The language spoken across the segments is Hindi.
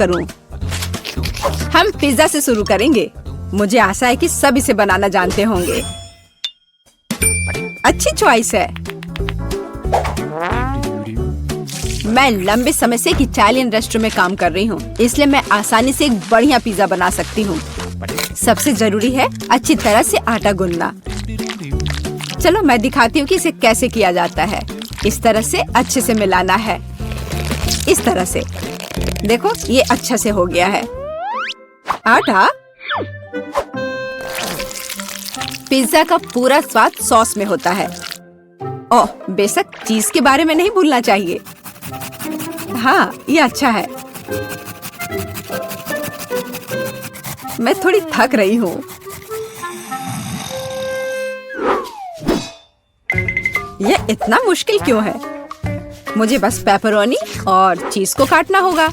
करूं? हम पिज्जा से शुरू करेंगे। मुझे आशा है कि सब इसे बनाना जानते होंगे। अच्छी चॉइस है। मैं लंबे समय से एक इटालियन रेस्टोरेंट में काम कर रही हूँ, इसलिए मैं आसानी से एक बढ़िया पिज्जा बना सकती हूँ। सबसे जरूरी है अच्छी तरह से आटा गूंदना। चलो मैं दिखाती हूँ कि इसे कैसे किया जाता है। इस तरह से अच्छे से मिलाना है। इस तरह से देखो, ये अच्छा से हो गया है। आटा पिज्जा का पूरा स्वाद सॉस में होता है। ओह, बेशक चीज के बारे में नहीं भूलना चाहिए। हाँ, ये अच्छा है। मैं थोड़ी थक रही हूँ। यह इतना मुश्किल क्यों है? मुझे बस पेपरोनी और चीज को काटना होगा।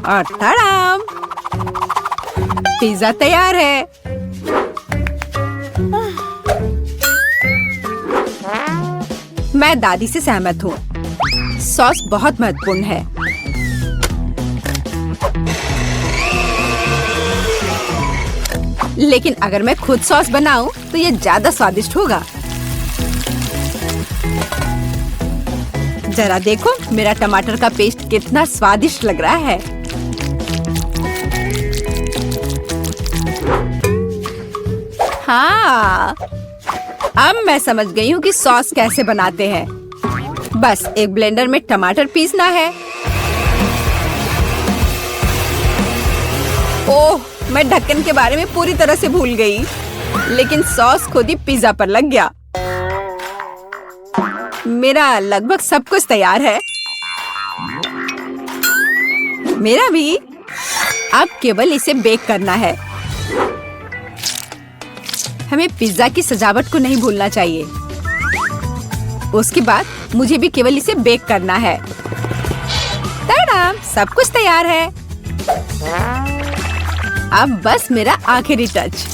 और तड़ाम, पिज्जा तैयार है। मैं दादी से सहमत हूँ। सॉस बहुत महत्वपूर्ण है। लेकिन अगर मैं खुद सॉस बनाऊं तो ये ज्यादा स्वादिष्ट होगा। जरा देखो, मेरा टमाटर का पेस्ट कितना स्वादिष्ट लग रहा है। हाँ, अब मैं समझ गई हूँ कि सॉस कैसे बनाते हैं। बस एक ब्लेंडर में टमाटर पीसना है। ओह, मैं ढक्कन के बारे में पूरी तरह से भूल गई। लेकिन सॉस खुद ही पिज्जा पर लग गया। मेरा लगभग सब कुछ तैयार है। मेरा भी। अब केवल इसे बेक करना है। हमें पिज्जा की सजावट को नहीं भूलना चाहिए। उसके बाद मुझे भी केवल इसे बेक करना है। तड़ाम, सब कुछ तैयार है। अब बस मेरा आखिरी टच।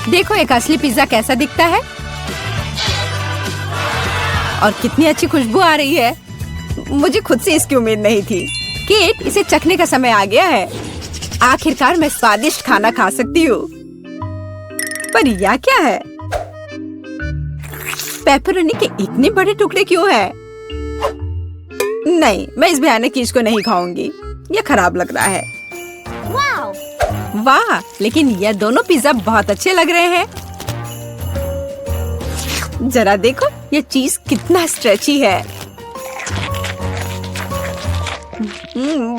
देखो एक असली पिज्जा कैसा दिखता है और कितनी अच्छी खुशबू आ रही है। मुझे खुद से इसकी उम्मीद नहीं थी। केट, इसे चखने का समय आ गया है। आखिरकार मैं स्वादिष्ट खाना खा सकती हूँ। पर यह क्या है? पेपरोनी के इतने बड़े टुकड़े क्यों हैं? नहीं, मैं इस भयानक चीज को नहीं खाऊंगी। यह खराब लग रहा है। वाह, लेकिन यह दोनों पिज्जा बहुत अच्छे लग रहे हैं। जरा देखो, यह चीज कितना स्ट्रेची है।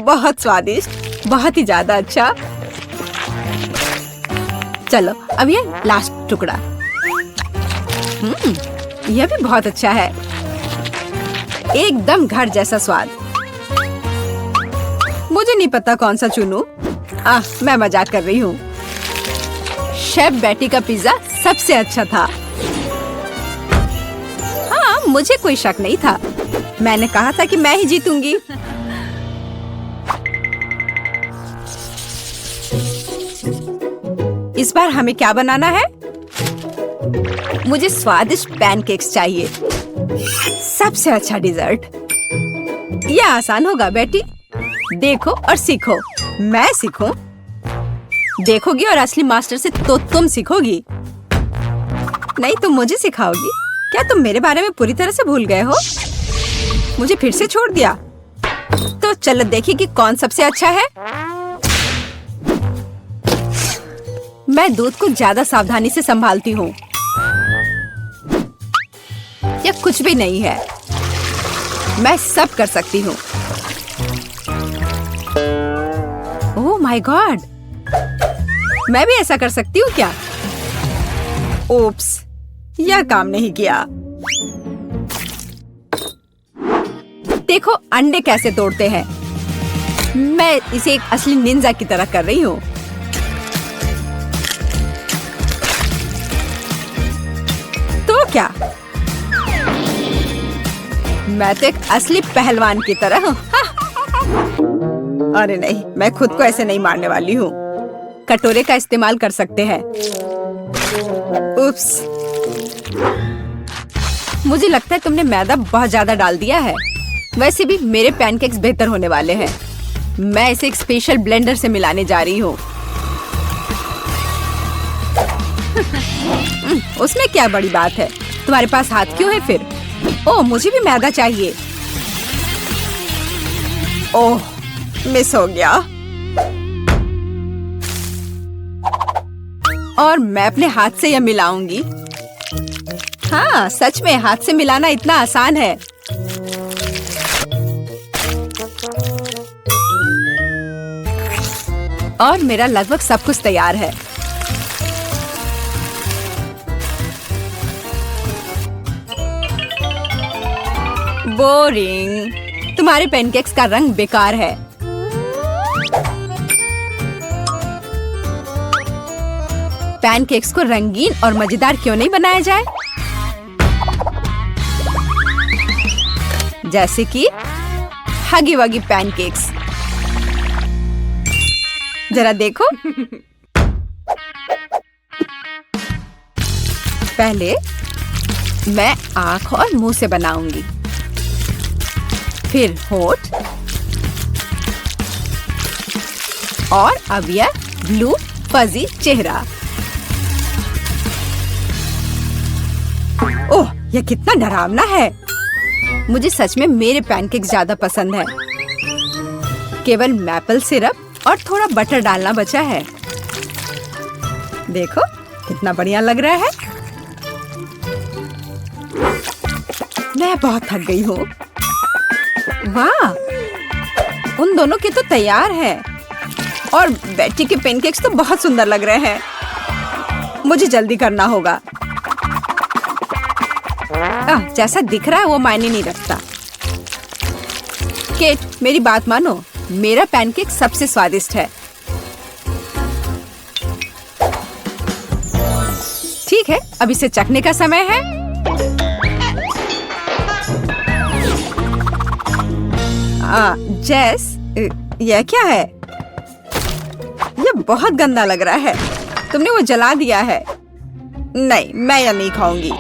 बहुत स्वादिष्ट, बहुत ही ज्यादा अच्छा। चलो अब ये लास्ट टुकड़ा। यह भी बहुत अच्छा है। एकदम घर जैसा स्वाद। मुझे नहीं पता कौन सा चुनूं। मैं मजाक कर रही हूँ। शेफ बेटी का पिज्जा सबसे अच्छा था। हाँ, मुझे कोई शक नहीं था। मैंने कहा था कि मैं ही जीतूंगी। इस बार हमें क्या बनाना है? मुझे स्वादिष्ट पैनकेक्स चाहिए। सबसे अच्छा डिजर्ट। यह आसान होगा बेटी। देखो और सीखो। मैं सीखूं? देखोगी और असली मास्टर से तो तुम सीखोगी। नहीं, तुम मुझे सिखाओगी। क्या तुम मेरे बारे में पूरी तरह से भूल गए हो? मुझे फिर से छोड़ दिया। तो चलो देखिए कि कौन सबसे अच्छा है। मैं दूध को ज्यादा सावधानी से संभालती हूँ। यह कुछ भी नहीं है। मैं सब कर सकती हूँ। ओह माय गॉड, मैं भी ऐसा कर सकती हूँ क्या? ओप्स, यह काम नहीं किया। देखो अंडे कैसे तोड़ते हैं। मैं इसे एक असली निंजा की तरह कर रही हूँ। तो क्या? मैं तो एक असली पहलवान की तरह हूँ। अरे नहीं, मैं खुद को ऐसे नहीं मारने वाली हूँ। कटोरे का इस्तेमाल कर सकते हैं। उप्स, मुझे लगता है तुमने मैदा बहुत ज्यादा डाल दिया है। वैसे भी मेरे पैनकेक्स बेहतर होने वाले हैं। मैं इसे एक स्पेशल ब्लेंडर से मिलाने जा रही हूँ। उसमें क्या बड़ी बात है? तुम्हारे पास हाथ क्यों है फिर? ओह, मुझे भी मैदा चाहिए। ओह, मिस हो गया। और मैं अपने हाथ से यह मिलाऊंगी। हाँ, सच में हाथ से मिलाना इतना आसान है। और मेरा लगभग सब कुछ तैयार है। बोरिंग। तुम्हारे पैनकेक्स का रंग बेकार है। पैनकेक्स को रंगीन और मजेदार क्यों नहीं बनाया जाए? जैसे कि हगी वगी पैनकेक्स। जरा देखो। पहले मैं आँख और मुंह से बनाऊंगी, फिर होठ, और अब यह ब्लू फजी चेहरा। ओह, यह कितना डरावना है। मुझे सच में मेरे पैनकेक्स ज्यादा पसंद है। केवल मैपल सिरप और थोड़ा बटर डालना बचा है। देखो कितना बढ़िया लग रहा है। मैं बहुत थक गई हूँ। वाह, उन दोनों के तो तैयार है। और बेटी के पैनकेक्स तो बहुत सुंदर लग रहे हैं। मुझे जल्दी करना होगा। जैसा दिख रहा है वो मायने नहीं रखता। केट, मेरी बात मानो, मेरा पैनकेक सबसे स्वादिष्ट है। ठीक है, अब इसे चखने का समय है। जेस, यह क्या है? यह बहुत गंदा लग रहा है। तुमने वो जला दिया है। नहीं, मैं यह नहीं खाऊंगी।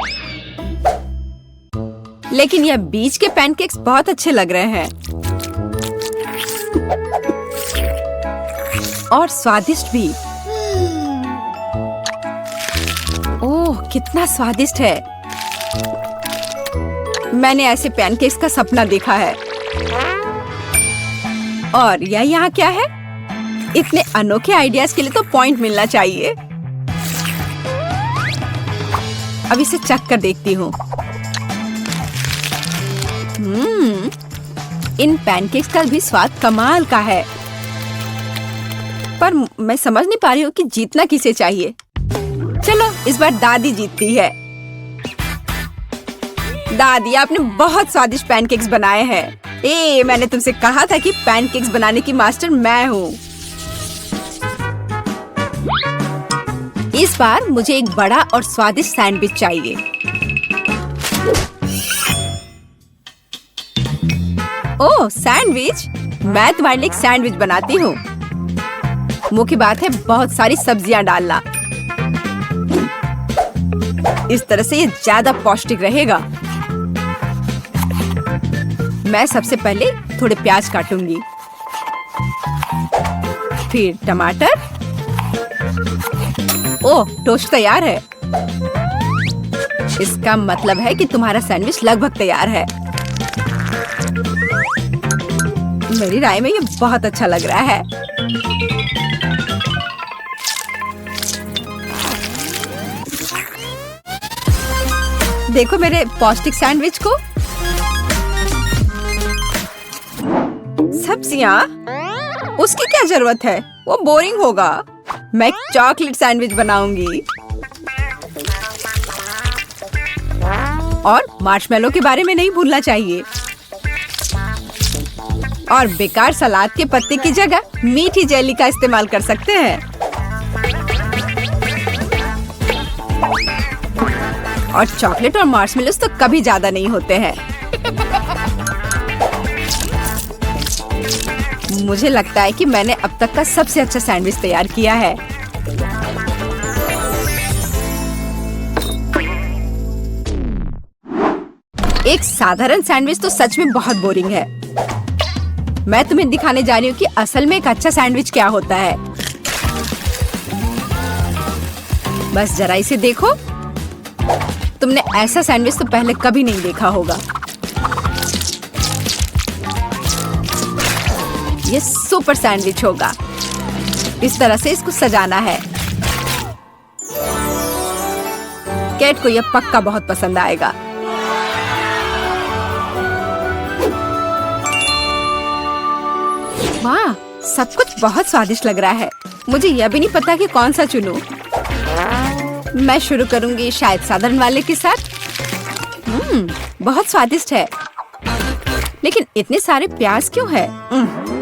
लेकिन यह बीज के पैनकेक्स बहुत अच्छे लग रहे हैं और स्वादिष्ट भी। ओह, कितना स्वादिष्ट है। मैंने ऐसे पैनकेक्स का सपना देखा है। और यह यहाँ क्या है? इतने अनोखे आइडियाज के लिए तो पॉइंट मिलना चाहिए। अब इसे चख कर देखती हूँ। इन पैनकेक्स का भी स्वाद कमाल का है। पर मैं समझ नहीं पा रही हूँ कि जीतना किसे चाहिए। चलो, इस बार दादी जीतती है। दादी, आपने बहुत स्वादिष्ट पैनकेक्स बनाए हैं। मैंने तुमसे कहा था कि पैनकेक्स बनाने की मास्टर मैं हूँ। इस बार मुझे एक बड़ा और स्वादिष्ट सैंडविच चाहिए। ओह, सैंडविच? मैं तुम्हारे लिए एक सैंडविच बनाती हूँ। मुख्य बात है बहुत सारी सब्जियां डालना। इस तरह से ये ज्यादा पौष्टिक रहेगा। मैं सबसे पहले थोड़े प्याज काटूंगी, फिर टमाटर। ओह, टोस्ट तैयार है। इसका मतलब है कि तुम्हारा सैंडविच लगभग तैयार है। मेरी राय में ये बहुत अच्छा लग रहा है। देखो मेरे पौष्टिक सैंडविच को। सब्जियां? उसकी क्या जरूरत है? वो बोरिंग होगा। मैं एक चॉकलेट सैंडविच बनाऊंगी। और मार्शमेलो के बारे में नहीं भूलना चाहिए। और बेकार सलाद के पत्ते की जगह मीठी जेली का इस्तेमाल कर सकते हैं। और चॉकलेट और मार्शमेलोस तो कभी ज्यादा नहीं होते हैं। मुझे लगता है कि मैंने अब तक का सबसे अच्छा सैंडविच तैयार किया है। एक साधारण सैंडविच तो सच में बहुत बोरिंग है। मैं तुम्हें दिखाने जा रही हूँ कि असल में एक अच्छा सैंडविच क्या होता है। बस जरा इसे देखो। तुमने ऐसा सैंडविच तो पहले कभी नहीं देखा होगा। ये सुपर सैंडविच होगा। इस तरह से इसको सजाना है। कैट को यह पक्का बहुत पसंद आएगा। वाह, सब कुछ बहुत स्वादिष्ट लग रहा है। मुझे यह भी नहीं पता कि कौन सा चुनूं। मैं शुरू करूंगी शायद साधारण वाले के साथ। बहुत स्वादिष्ट है, लेकिन इतने सारे प्याज क्यों है?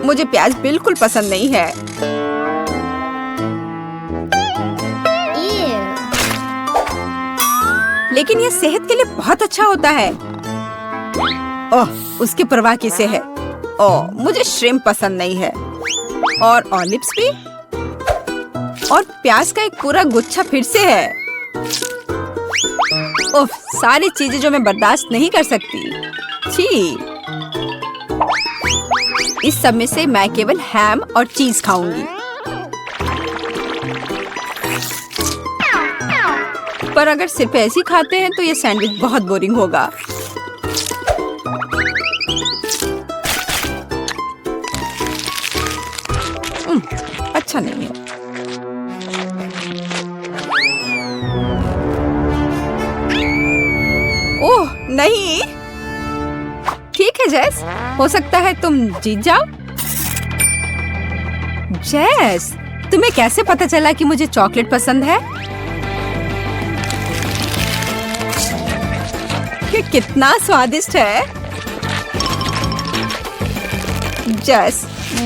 मुझे प्याज बिल्कुल पसंद नहीं है। लेकिन यह सेहत के लिए बहुत अच्छा होता है। ओह, उसकी परवाह किसे है? ओह, मुझे श्रिम्प पसंद नहीं है। और ऑलिव्स भी। और प्याज का एक पूरा गुच्छा फिर से है। ओह, सारी चीजें जो मैं बर्दाश्त नहीं कर सकती। छी। इस सब में से मैं केवल हैम और चीज खाऊंगी। पर अगर सिर्फ ऐसे ही खाते हैं तो ये सैंडविच बहुत बोरिंग होगा। अच्छा नहीं है। ओह नहीं। ठीक है जेस, हो सकता है तुम जीत जाओ। जेस, तुम्हें कैसे पता चला कि मुझे चॉकलेट पसंद है? ये कितना स्वादिष्ट है। जेस,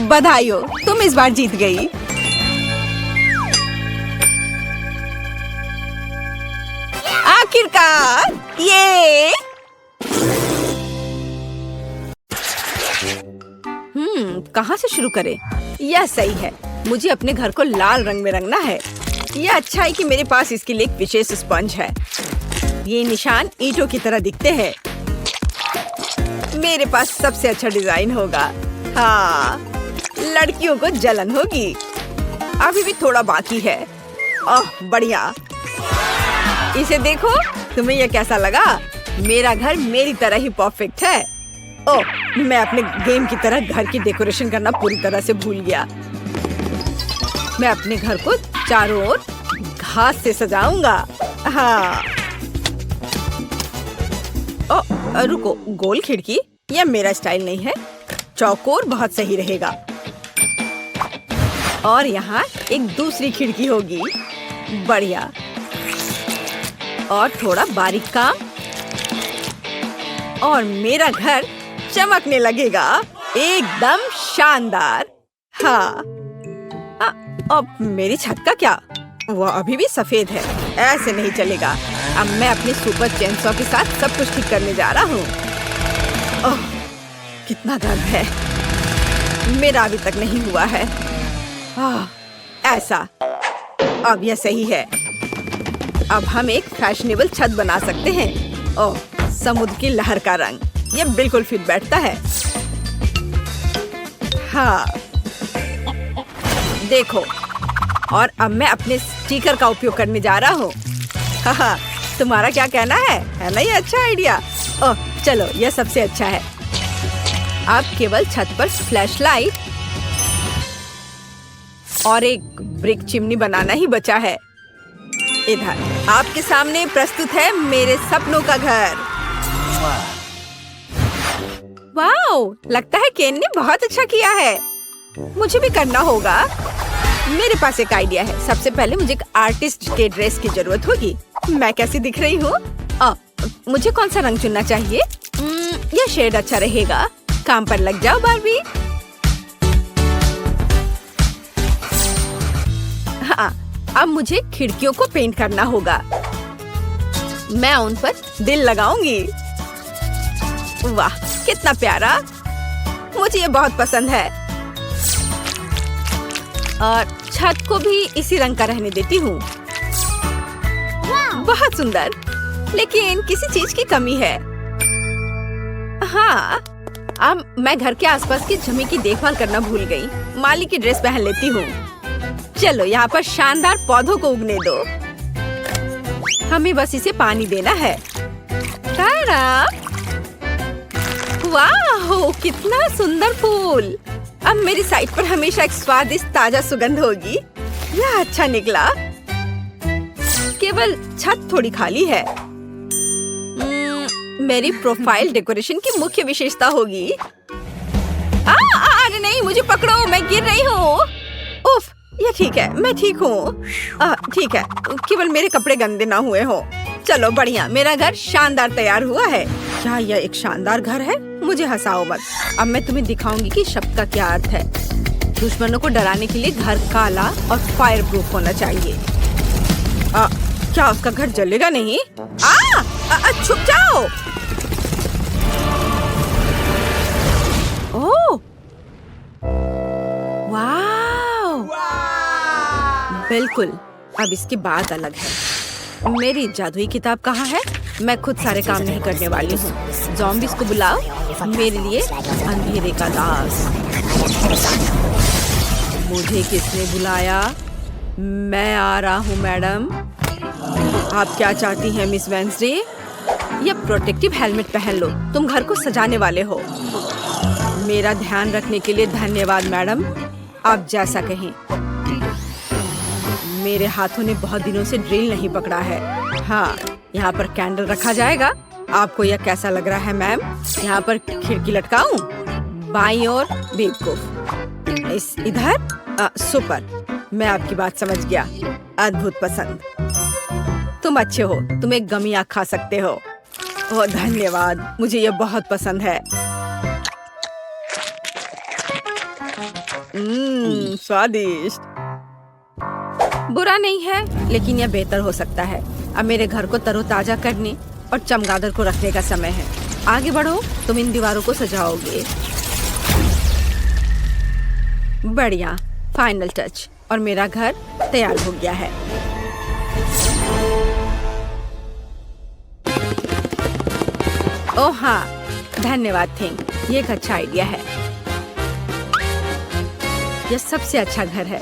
बधाई हो, तुम इस बार जीत गई। आखिरकार, ये कहाँ से शुरू करें? यह सही है। मुझे अपने घर को लाल रंग में रंगना है। यह अच्छा है कि मेरे पास इसके लिए एक विशेष स्पंज है। ये निशान ईंटों की तरह दिखते हैं। मेरे पास सबसे अच्छा डिजाइन होगा। हाँ, लड़कियों को जलन होगी। अभी भी थोड़ा बाकी है। ओह बढ़िया। इसे देखो, तुम्हें यह कैसा लगा? मेरा घर मेरी तरह ही परफेक्ट है। ओह, मैं अपने गेम की तरह घर की डेकोरेशन करना पूरी तरह से भूल गया। मैं अपने घर को चारों ओर घास से सजाऊंगा। हाँ। ओह रुको, गोल खिड़की? यह मेरा स्टाइल नहीं है। चौकोर बहुत सही रहेगा। और यहाँ एक दूसरी खिड़की होगी। बढ़िया। और थोड़ा बारीक काम और मेरा घर चमकने लगेगा। एकदम शानदार। हाँ। अब मेरी छत का क्या? वह अभी भी सफेद है। ऐसे नहीं चलेगा। अब मैं अपनी सुपर चेनसॉ के साथ सब कुछ ठीक करने जा रहा हूँ। ओह, कितना दर्द है। मेरा अभी तक नहीं हुआ है। ऐसा। अब यह सही है। अब हम एक फैशनेबल छत बना सकते हैं। ओह, समुद्र की लहर का रंग। यह बिल्कुल फिट बैठता है। हाँ, देखो। और अब मैं अपने स्टिकर का उपयोग करने जा रहा हूँ। हाँ, तुम्हारा क्या कहना है ना ये अच्छा आइडिया? ओह, चलो, यह सबसे अच्छा है। अब केवल छत पर फ्लैशलाइट और एक ब्रिक चिमनी बनाना ही बचा है। इधर आपके सामने प्रस्तुत है मेरे सपनों का घर। वाओ, लगता है केन ने बहुत अच्छा किया है। मुझे भी करना होगा। मेरे पास एक आइडिया है। सबसे पहले मुझे एक आर्टिस्ट के ड्रेस की जरूरत होगी। मैं कैसी दिख रही हूँ? मुझे कौन सा रंग चुनना चाहिए? यह शेड अच्छा रहेगा। काम पर लग जाओ बारबी। हाँ, अब मुझे खिड़कियों को पेंट करना होगा। मैं उन पर दिल लगाऊंगी। वाह, कितना प्यारा। मुझे ये बहुत पसंद है। और छत को भी इसी रंग का रहने देती हूँ। बहुत सुंदर, लेकिन किसी चीज की कमी है। हाँ, अब मैं घर के आसपास की जमीन की देखभाल करना भूल गई। माली की ड्रेस पहन लेती हूँ। चलो यहाँ पर शानदार पौधों को उगने दो। हमें बस इसे पानी देना है। तारा! वाह, कितना सुंदर फूल। अब मेरी साइड पर हमेशा एक स्वादिष्ट ताजा सुगंध होगी। यह अच्छा निकला। केवल छत थोड़ी खाली है। मेरी प्रोफाइल डेकोरेशन की मुख्य विशेषता होगी। अरे नहीं, मुझे पकड़ो, मैं गिर रही हूँ। उफ, ये ठीक है, मैं ठीक हूँ। ठीक है, केवल मेरे कपड़े गंदे ना हुए हो। चलो बढ़िया, मेरा घर शानदार तैयार हुआ है। क्या यह एक शानदार घर है? मुझे हंसाओ मत। अब मैं तुम्हें दिखाऊंगी कि शब्द का क्या अर्थ है। दुश्मनों को डराने के लिए घर काला और फायर प्रूफ होना चाहिए। क्या उसका घर जलेगा नहीं? छुप जाओ। ओह, वाव! बिल्कुल, अब इसकी बात अलग है। मेरी जादुई किताब कहाँ है? मैं खुद सारे काम नहीं करने वाली हूँ। ज़ॉम्बीज़ को बुलाओ, मेरे लिए अंधेरे का दास। मुझे किसने बुलाया? मैं आ रहा हूँ मैडम। आप क्या चाहती हैं मिस वेंसडे? ये प्रोटेक्टिव हेलमेट पहन लो, तुम घर को सजाने वाले हो। मेरा ध्यान रखने के लिए धन्यवाद मैडम। आप जैसा कहें। मेरे हाथों ने बहुत दिनों से ड्रिल नहीं पकड़ा है। हाँ, यहाँ पर कैंडल रखा जाएगा। आपको यह कैसा लग रहा है मैम? यहाँ पर खिड़की लटकाऊं? बाईं ओर बेवकूफ। इस इधर सुपर। मैं आपकी बात समझ गया। अद्भुत पसंद। तुम अच्छे हो, तुम एक गमिया खा सकते हो। ओह धन्यवाद, मुझे यह बहुत पसंद है। स्वादिष्ट। बुरा नहीं है, लेकिन यह बेहतर हो सकता है। अब मेरे घर को तरोताजा करने और चमगादड़ को रखने का समय है। आगे बढ़ो, तुम इन दीवारों को सजाओगे। बढ़िया, फाइनल टच, और मेरा घर तैयार हो गया है। ओह हाँ, धन्यवाद थिंग, ये एक अच्छा आइडिया है। यह सबसे अच्छा घर है।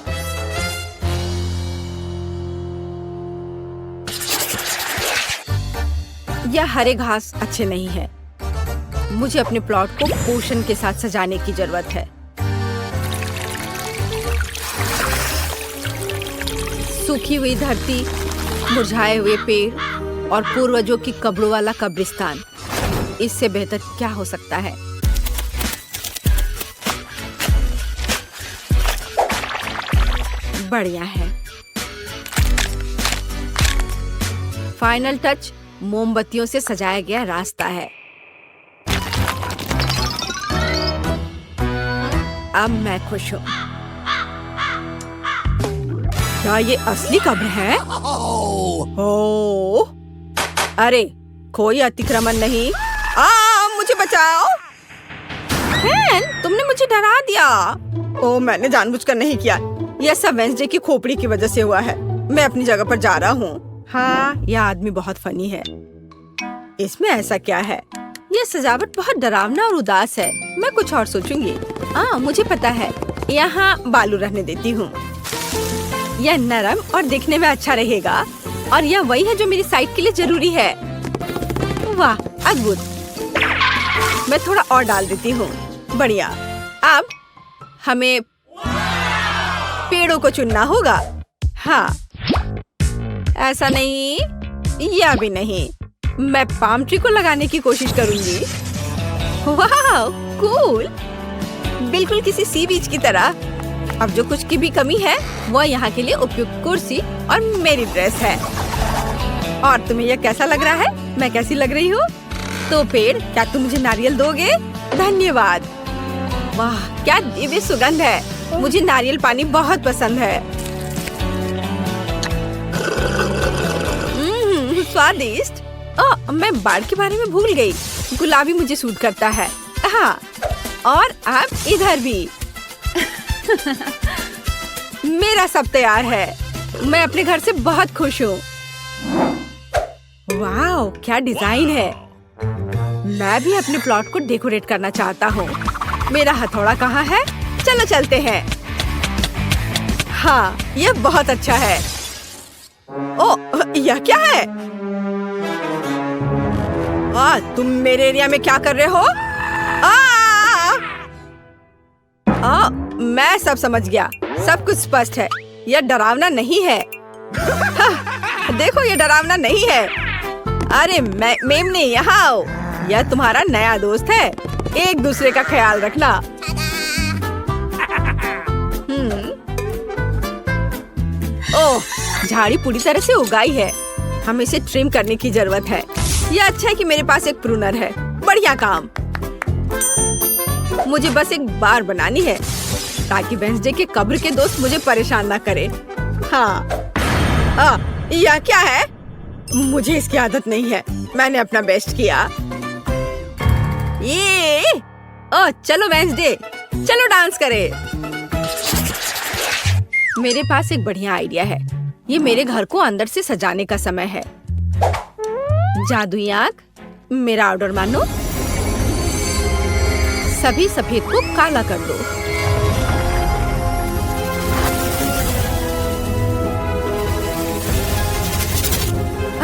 यह हरे घास अच्छे नहीं है। मुझे अपने प्लॉट को पोषण के साथ सजाने की जरूरत है। सूखी हुई धरती, मुरझाए हुए पेड़ और पूर्वजों की कब्रों वाला कब्रिस्तान। इससे बेहतर क्या हो सकता है? बढ़िया है। फाइनल टच मोमबत्तियों से सजाया गया रास्ता है। अब मैं खुश हूँ। क्या ये असली कब्र है? ओह, अरे कोई अतिक्रमण नहीं। मुझे बचाओ। तुमने मुझे डरा दिया। ओह, मैंने जानबूझकर नहीं किया। यह सब वेंसडे की खोपड़ी की वजह से हुआ है। मैं अपनी जगह पर जा रहा हूँ। हाँ, यह आदमी बहुत फनी है। इसमें ऐसा क्या है? यह सजावट बहुत डरावना और उदास है। मैं कुछ और सोचूंगी। मुझे पता है। यहाँ बालू रहने देती हूँ। यह नरम और दिखने में अच्छा रहेगा, और यह वही है जो मेरी साइट के लिए जरूरी है। वाह, अद्भुत। मैं थोड़ा और डाल देती हूँ। बढ़िया। अब हमें पेड़ों को चुनना होगा। हाँ, ऐसा नहीं, यह भी नहीं। मैं पाम ट्री को लगाने की कोशिश करूंगी। वाह, कूल। बिल्कुल किसी सी बीच की तरह। अब जो कुछ की भी कमी है, वह यहाँ के लिए उपयुक्त कुर्सी और मेरी ड्रेस है। और तुम्हें यह कैसा लग रहा है? मैं कैसी लग रही हूँ? तो पेड़, क्या तुम मुझे नारियल दोगे? धन्यवाद। वाह, क्या दिव्य सुगंध है। मुझे नारियल पानी बहुत पसंद है। स्वादिष्ट। मैं बाढ़ के बारे में भूल गई। गुलाबी मुझे सूट करता है। हाँ, और अब इधर भी। मेरा सब तैयार है। मैं अपने घर से बहुत खुश हूँ। वाह, क्या डिजाइन है। मैं भी अपने प्लॉट को डेकोरेट करना चाहता हूँ। मेरा हथौड़ा कहाँ है? चलो चलते हैं। हाँ, ये बहुत अच्छा है। ओह, यह क्या है? तुम मेरे एरिया में क्या कर रहे हो? मैं सब समझ गया। सब कुछ स्पष्ट है। यह डरावना नहीं है। देखो, ये डरावना नहीं है। अरे मेमने, यहाँ आओ। यह तुम्हारा नया दोस्त है। एक दूसरे का ख्याल रखना। ओह, झाड़ी पूरी तरह से उगाई है। हमें इसे ट्रिम करने की जरूरत है। यह अच्छा है कि मेरे पास एक प्रूनर है। बढ़िया काम। मुझे बस एक बार बनानी है ताकि वेंसडे के कब्र के दोस्त मुझे परेशान ना करे। हाँ, यह क्या है? मुझे इसकी आदत नहीं है। मैंने अपना बेस्ट किया। चलो वेंसडे, चलो डांस करें। मेरे पास एक बढ़िया आइडिया है। ये मेरे घर को अंदर से सजाने का समय है। जादुई आंख, मेरा ऑर्डर मानो। सभी सफेद को काला कर दो।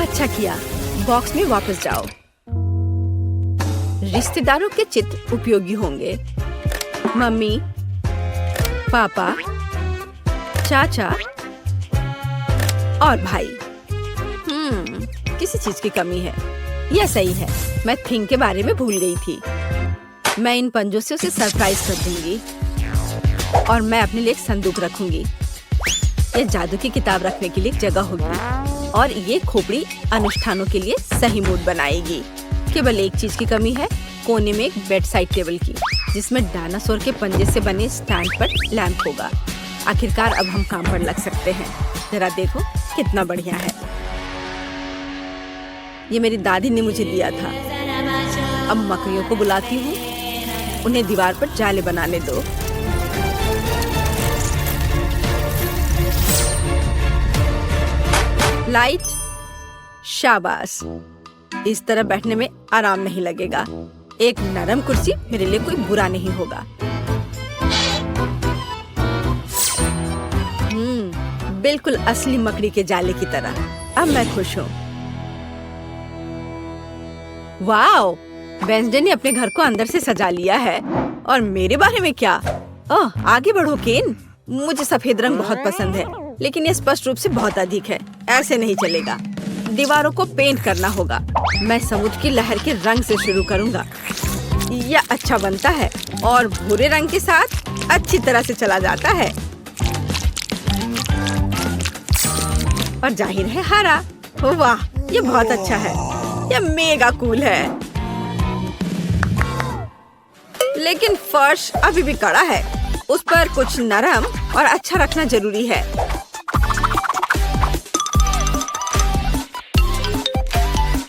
अच्छा किया। बॉक्स में वापस जाओ। रिश्तेदारों के चित्र उपयोगी होंगे। मम्मी, पापा, चाचा और भाई। किसी चीज की कमी है। यह सही है। मैं थिंग के बारे में भूल गई थी। मैं इन पंजों से उसे सरप्राइज कर दूंगी और मैं अपने लिए एक संदूक रखूंगी। यह जादू की किताब रखने के लिए एक जगह होगी और ये खोपड़ी अनुष्ठानों के लिए सही मूड बनाएगी। केवल एक चीज की कमी है, कोने में एक बेड साइड टेबल की, जिसमें डायनासोर के पंजे से बने स्टैंड पर लैंप होगा। आखिरकार अब हम काम पर लग सकते हैं। जरा देखो कितना बढ़िया है। ये मेरी दादी ने मुझे दिया था। अब मकड़ियों को बुलाती हूँ। उन्हें दीवार पर जाले बनाने दो। लाइट, शाबाश। इस तरह बैठने में आराम नहीं लगेगा। एक नरम कुर्सी मेरे लिए कोई बुरा नहीं होगा। बिल्कुल असली मकड़ी के जाले की तरह। अब मैं खुश हूँ। वाओ, वेंसडे ने अपने घर को अंदर से सजा लिया है। और मेरे बारे में क्या? ओह, आगे बढ़ो केन। मुझे सफेद रंग बहुत पसंद है, लेकिन यह स्पष्ट रूप से बहुत अधिक है। ऐसे नहीं चलेगा। दीवारों को पेंट करना होगा। मैं समुद्र की लहर के रंग से शुरू करूंगा। यह अच्छा बनता है और भूरे रंग के साथ अच्छी तरह से चला जाता है। और जाहिर है हरा। वाह, ये बहुत अच्छा है। यह मेगा कूल है। लेकिन फर्श अभी भी कड़ा है। उस पर कुछ नरम और अच्छा रखना जरूरी है।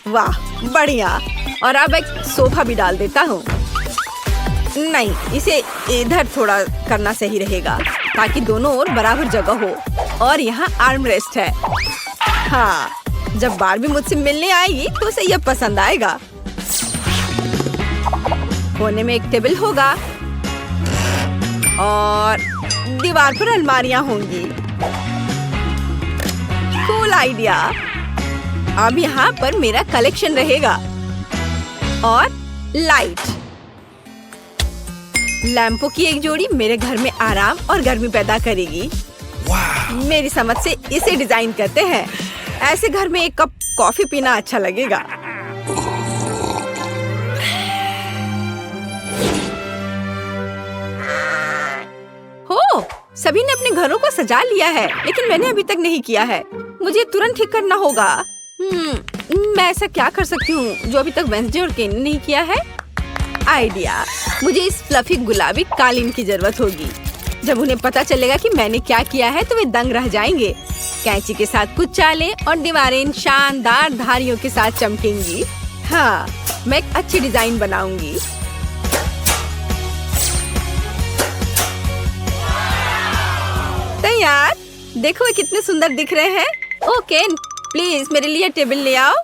वाह, बढ़िया। और अब एक सोफा भी डाल देता हूँ। नहीं, इसे इधर थोड़ा करना सही रहेगा ताकि दोनों ओर बराबर जगह हो। और यहाँ आर्म रेस्ट है। हाँ, जब बारबी मुझसे मिलने आएगी तो उसे यह पसंद आएगा। कोने में एक टेबल होगा और दीवार पर अलमारियां होंगी। Cool idea. अब यहाँ पर मेरा कलेक्शन रहेगा। और लाइट, लैंपों की एक जोड़ी मेरे घर में आराम और गर्मी पैदा करेगी। मेरी समझ से इसे डिजाइन करते हैं। ऐसे घर में एक कप कॉफी पीना अच्छा लगेगा। हो, सभी ने अपने घरों को सजा लिया है, लेकिन मैंने अभी तक नहीं किया है। मुझे तुरंत ठीक करना होगा। मैं ऐसा क्या कर सकती हूँ जो अभी तक वेंसडे और केन ने नहीं किया है? आइडिया। मुझे इस फ्लफी गुलाबी कालीन की जरूरत होगी। जब उन्हें पता चलेगा कि मैंने क्या किया है तो वे दंग रह जाएंगे। कैंची के साथ कुछ चालें और दीवारें इन शानदार धारियों के साथ चमकेंगी। हाँ, मैं एक अच्छी डिजाइन बनाऊंगी। तैयार। देखो वे कितने सुंदर दिख रहे हैं। ओ केन, प्लीज मेरे लिए टेबल ले आओ।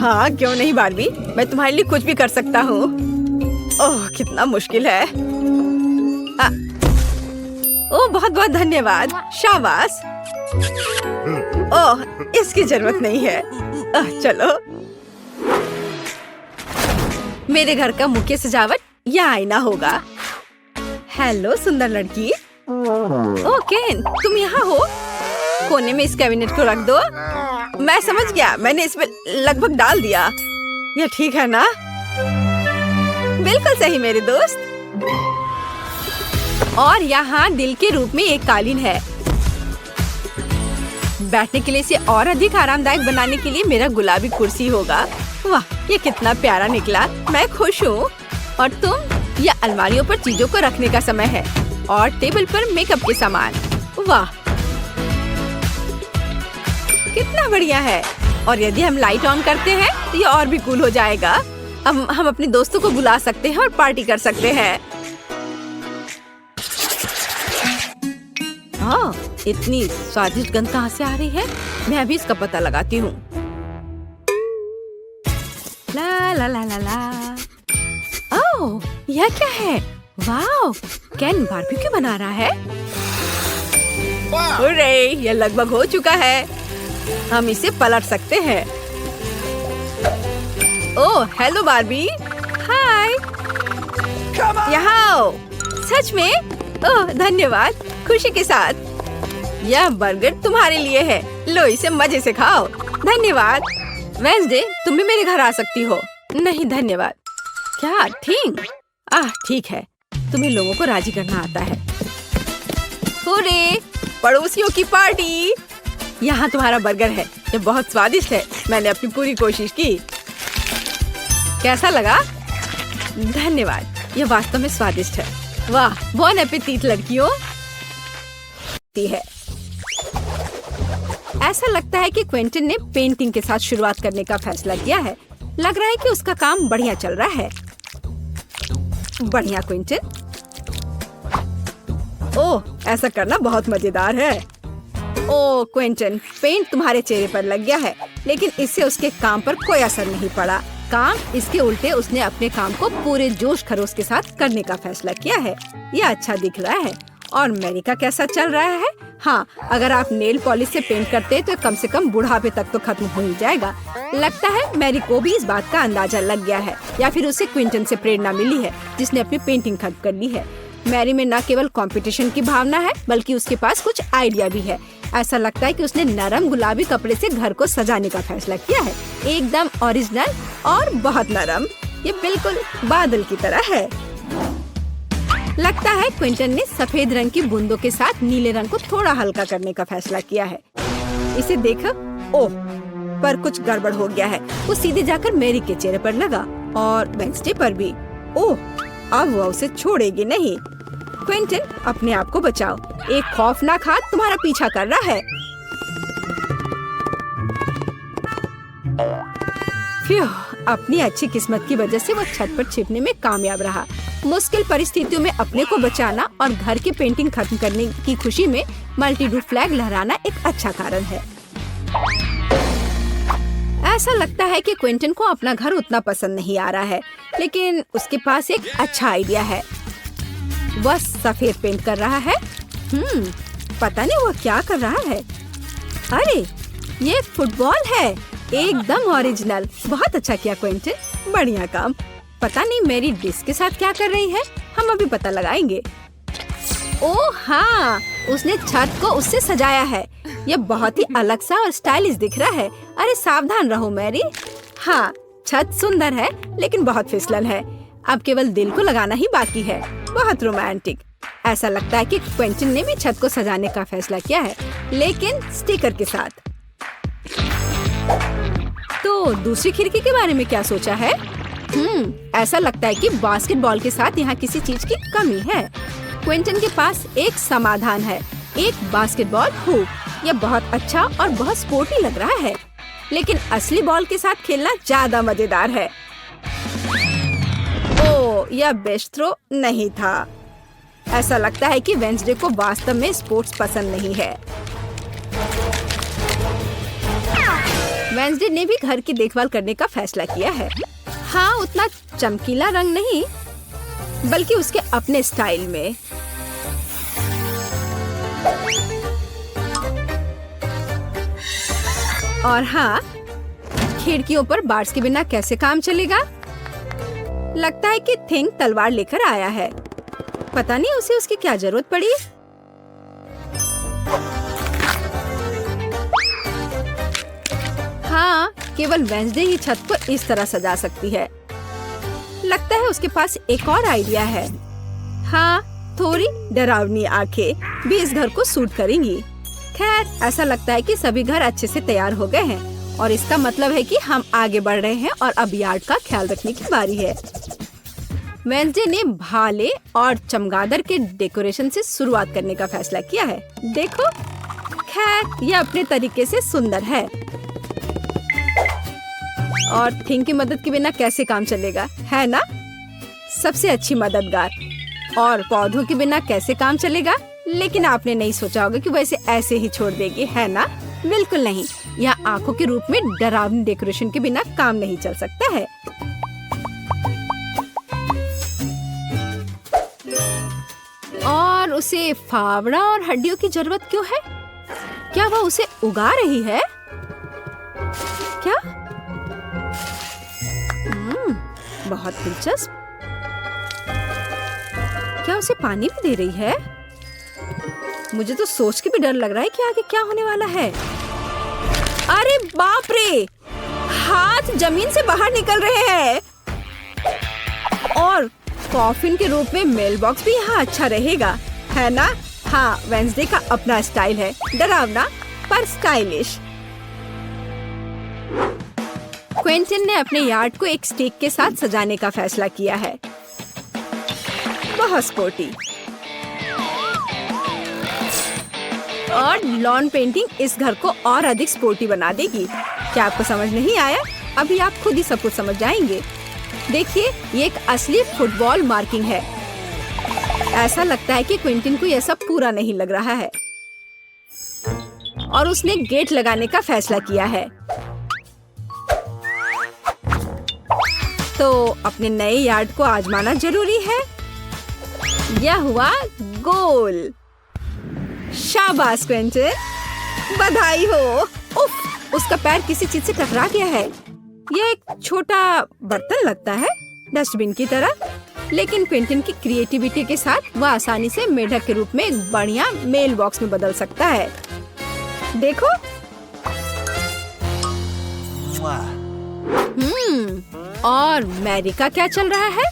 हाँ क्यों नहीं बार्बी, मैं तुम्हारे लिए कुछ भी कर सकता हूँ। ओह कितना मुश्किल है। ओह बहुत बहुत धन्यवाद, शाबाश। ओह इसकी जरूरत नहीं है। चलो, मेरे घर का मुख्य सजावट यह आईना होगा। हेलो सुंदर लड़की। ओह केन, तुम यहाँ हो? कोने में इस कैबिनेट को रख दो। मैं समझ गया, मैंने इसमें लगभग डाल दिया। यह ठीक है ना? बिल्कुल सही मेरे दोस्त। और यहाँ दिल के रूप में एक कालीन है। बैठने के लिए इसे और अधिक आरामदायक बनाने के लिए मेरा गुलाबी कुर्सी होगा। वाह ये कितना प्यारा निकला, मैं खुश हूँ। और तुम, यह अलमारियों पर चीजों को रखने का समय है और टेबल पर मेकअप के सामान। वाह कितना बढ़िया है। और यदि हम लाइट ऑन करते हैं तो ये और भी कूल हो जाएगा। अब हम अपने दोस्तों को बुला सकते हैं और पार्टी कर सकते हैं। हाँ इतनी स्वादिष्ट गंध कहाँ से आ रही है? मैं अभी इसका पता लगाती हूँ। ला ला ला ला ला। ओह यह क्या है? वाह केन बारबेक्यू बना रहा है। हुर्रे, यह लगभग हो चुका है। हम इसे पलट सकते हैं। Oh hello Barbie. हाय, यहाँ आओ। सच में? ओह धन्यवाद, खुशी के साथ। यह बर्गर तुम्हारे लिए है, लो इसे मजे से खाओ। धन्यवाद। वेंसडे तुम भी मेरे घर आ सकती हो। नहीं धन्यवाद। क्या ठीक? ठीक है, तुम्हें लोगों को राजी करना आता है। हुर्रे, पड़ोसियों की पार्टी। यहाँ तुम्हारा बर्गर है, ये बहुत स्वादिष्ट है। मैंने अपनी पूरी कोशिश की। कैसा लगा? धन्यवाद, यह वास्तव में स्वादिष्ट है। वाह बॉन एपेटीट लड़कियों। है ऐसा लगता है कि क्विंटन ने पेंटिंग के साथ शुरुआत करने का फैसला किया है। लग रहा है कि उसका काम बढ़िया चल रहा है। बढ़िया क्विंटन। ओह ऐसा करना बहुत मजेदार है। ओह क्विंटन, पेंट तुम्हारे चेहरे पर लग गया है, लेकिन इससे उसके काम पर कोई असर नहीं पड़ा। काम इसके उल्टे उसने अपने काम को पूरे जोश खरोश के साथ करने का फैसला किया है। यह अच्छा दिख रहा है। और मैरी का कैसा चल रहा है? हाँ, अगर आप नेल पॉलिश से पेंट करते हैं तो कम से कम बुढ़ापे तक तो खत्म हो ही जाएगा। लगता है मैरी को भी इस बात का अंदाजा लग गया है, या फिर उसे क्विंटन से प्रेरणा मिली है, जिसने अपनी पेंटिंग खत्म कर ली है। मैरी में न केवल कंपटीशन की भावना है, बल्कि उसके पास कुछ आइडिया भी है। ऐसा लगता है कि उसने नरम गुलाबी कपड़े से घर को सजाने का फैसला किया है। एकदम ओरिजिनल और बहुत नरम। ये बिल्कुल बादल की तरह है। लगता है क्विंटन ने सफेद रंग की बूंदों के साथ नीले रंग को थोड़ा हल्का करने का फैसला किया है। इसे देखो। ओह, पर कुछ गड़बड़ हो गया है। वो सीधे जाकर मैरी के चेहरे पर लगा और वेंसडे पर भी। ओह, अब वो उसे छोड़ेगी नहीं। क्विंटन, अपने आप को बचाओ। एक खौफनाक हाथ तुम्हारा पीछा कर रहा है। अपनी अच्छी किस्मत की वजह से वो छत पर छिपने में कामयाब रहा। मुश्किल परिस्थितियों में अपने को बचाना और घर की पेंटिंग खत्म करने की खुशी में मल्टी-डू फ्लैग लहराना एक अच्छा कारण है। ऐसा लगता है कि क्विंटन को अपना घर उतना पसंद नहीं आ रहा है, लेकिन उसके पास एक अच्छा आइडिया है। वह सफेद पेंट कर रहा है। पता नहीं वह क्या कर रहा है। अरे, ये एक फुटबॉल है। एकदम ओरिजिनल। बहुत अच्छा किया क्विंटन, बढ़िया काम। पता नहीं मेरी डिश के साथ क्या कर रही है। हम अभी पता लगाएंगे। ओह हाँ, उसने छत को उससे सजाया है। यह बहुत ही अलग सा और स्टाइलिश दिख रहा है। अरे सावधान रहो मैरी। हाँ, छत सुंदर है, लेकिन बहुत फिसलन है। अब केवल दिल को लगाना ही बाकी है। बहुत रोमांटिक। ऐसा लगता है कि क्विंटन ने भी छत को सजाने का फैसला किया है, लेकिन स्टिकर के साथ। तो दूसरी खिड़की के बारे में क्या सोचा है? ऐसा लगता है कि बास्केटबॉल के साथ यहाँ किसी चीज की कमी है। क्विंटन के पास एक समाधान है, एक बास्केटबॉल हुप। यह बहुत अच्छा और बहुत स्पोर्टी लग रहा है, लेकिन असली बॉल के साथ खेलना ज्यादा मजेदार है। ओह, यह बेस्ट थ्रो नहीं था। ऐसा लगता है कि वेंसडे को वास्तव में स्पोर्ट्स पसंद नहीं है। वेंसडे ने भी घर की देखभाल करने का फैसला किया है। हाँ, उतना चमकीला रंग नहीं, बल्कि उसके अपने स्टाइल में। और हाँ, खिड़कियों पर बार्स के बिना कैसे काम चलेगा? लगता है कि थिंग तलवार लेकर आया है। पता नहीं उसे उसकी क्या जरूरत पड़ी। हाँ, केवल वेंसडे ही छत को इस तरह सजा सकती है। लगता है उसके पास एक और आइडिया है। हाँ, थोड़ी डरावनी आंखें भी इस घर को सूट करेंगी। खैर, ऐसा लगता है कि सभी घर अच्छे से तैयार हो गए हैं और इसका मतलब है कि हम आगे बढ़ रहे हैं और अब यार्ड का ख्याल रखने की बारी है। वेंसडे ने भाले और चमगादड़ के डेकोरेशन से शुरुआत करने का फैसला किया है। देखो, खैर यह अपने तरीके से सुंदर है। और थिंग की मदद के बिना कैसे काम चलेगा, है ना? सबसे अच्छी मददगार। और पौधों के बिना कैसे काम चलेगा? लेकिन आपने नहीं सोचा होगा कि वैसे ऐसे ही छोड़ देगी, है ना? बिल्कुल नहीं। यह आंखों के रूप में डरावनी डेकोरेशन के बिना काम नहीं चल सकता है। और उसे फावड़ा और हड्डियों की जरूरत क्यों है? क्या वह उसे उगा रही है? क्या? बहुत दिलचस्प। क्या उसे पानी भी दे रही है? मुझे तो सोच के भी डर लग रहा है कि आगे क्या होने वाला है। अरे बाप रे! हाथ जमीन से बाहर निकल रहे हैं। और कॉफिन के रूप में मेल बॉक्स भी यहाँ अच्छा रहेगा, है ना? हाँ, वेंसडे का अपना स्टाइल है, डरावना पर स्टाइलिश। क्विंटन ने अपने यार्ड को एक स्टिक के साथ सजाने का फैसला किया है। बहुत स्पोर्टी। और लॉन पेंटिंग इस घर को और अधिक स्पोर्टी बना देगी। क्या आपको समझ नहीं आया? अभी आप खुद ही सब कुछ समझ जाएंगे। देखिए, ये एक असली फुटबॉल मार्किंग है। ऐसा लगता है कि क्विंटन को यह सब पूरा नहीं लग रहा है और उसने गेट लगाने का फैसला किया है। तो अपने नए यार्ड को आजमाना जरूरी है। यह हुआ गोल। शाबाश क्विंटन, बधाई हो। उफ, उसका पैर किसी चीज से टकरा गया है। यह एक छोटा बर्तन लगता है, डस्टबिन की तरह, लेकिन क्विंटन की क्रिएटिविटी के साथ वह आसानी से मेढक के रूप में एक बढ़िया मेल बॉक्स में बदल सकता है। देखो। और मैरी का क्या चल रहा है?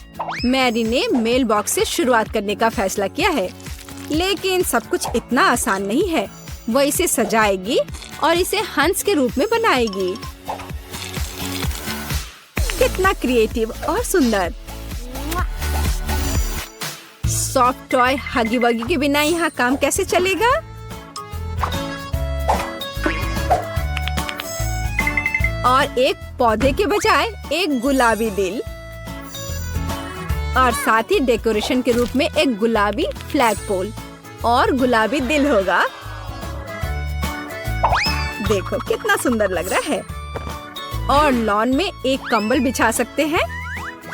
मैरी ने मेल बॉक्स से शुरुआत करने का फैसला किया है, लेकिन सब कुछ इतना आसान नहीं है। वह इसे सजाएगी और इसे हंस के रूप में बनाएगी। कितना क्रिएटिव और सुंदर। सॉफ्ट टॉय हगी वगी के बिना यहाँ काम कैसे चलेगा? और एक पौधे के बजाय एक गुलाबी दिल, और साथ ही डेकोरेशन के रूप में एक गुलाबी फ्लैग पोल और गुलाबी दिल होगा। देखो कितना सुंदर लग रहा है। और लॉन में एक कंबल बिछा सकते हैं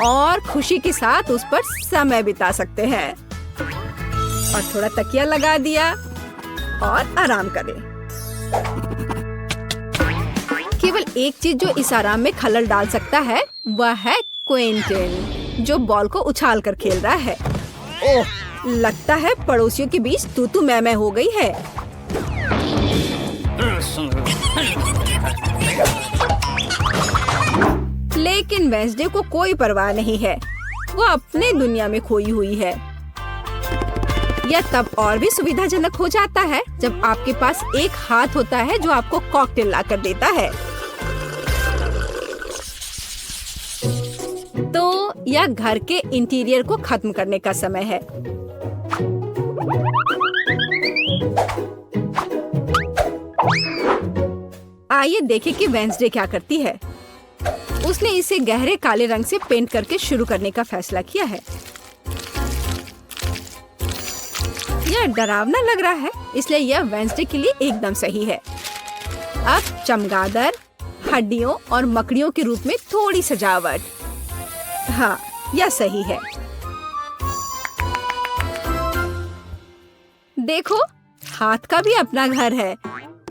और खुशी के साथ उस पर समय बिता सकते हैं। और थोड़ा तकिया लगा दिया और आराम करें। केवल एक चीज जो इस आराम में खलल डाल सकता है वह है क्विंटन, जो बॉल को उछाल कर खेल रहा है। ओह, लगता है पड़ोसियों के बीच तू मैं हो गई है। लेकिन वेंसडे को कोई परवाह नहीं है। वो अपने दुनिया में खोई हुई है। यह तब और भी सुविधाजनक हो जाता है जब आपके पास एक हाथ होता है जो आपको कॉकटेल लाकर देता है। तो यह घर के इंटीरियर को खत्म करने का समय है। आइए देखें कि वेंसडे क्या करती है। उसने इसे गहरे काले रंग से पेंट करके शुरू करने का फैसला किया है। यह डरावना लग रहा है, इसलिए यह वेंसडे के लिए एकदम सही है। अब चमगादड़, हड्डियों और मकड़ियों के रूप में थोड़ी सजावट। हाँ, यह सही है। देखो, हाथ का भी अपना घर है।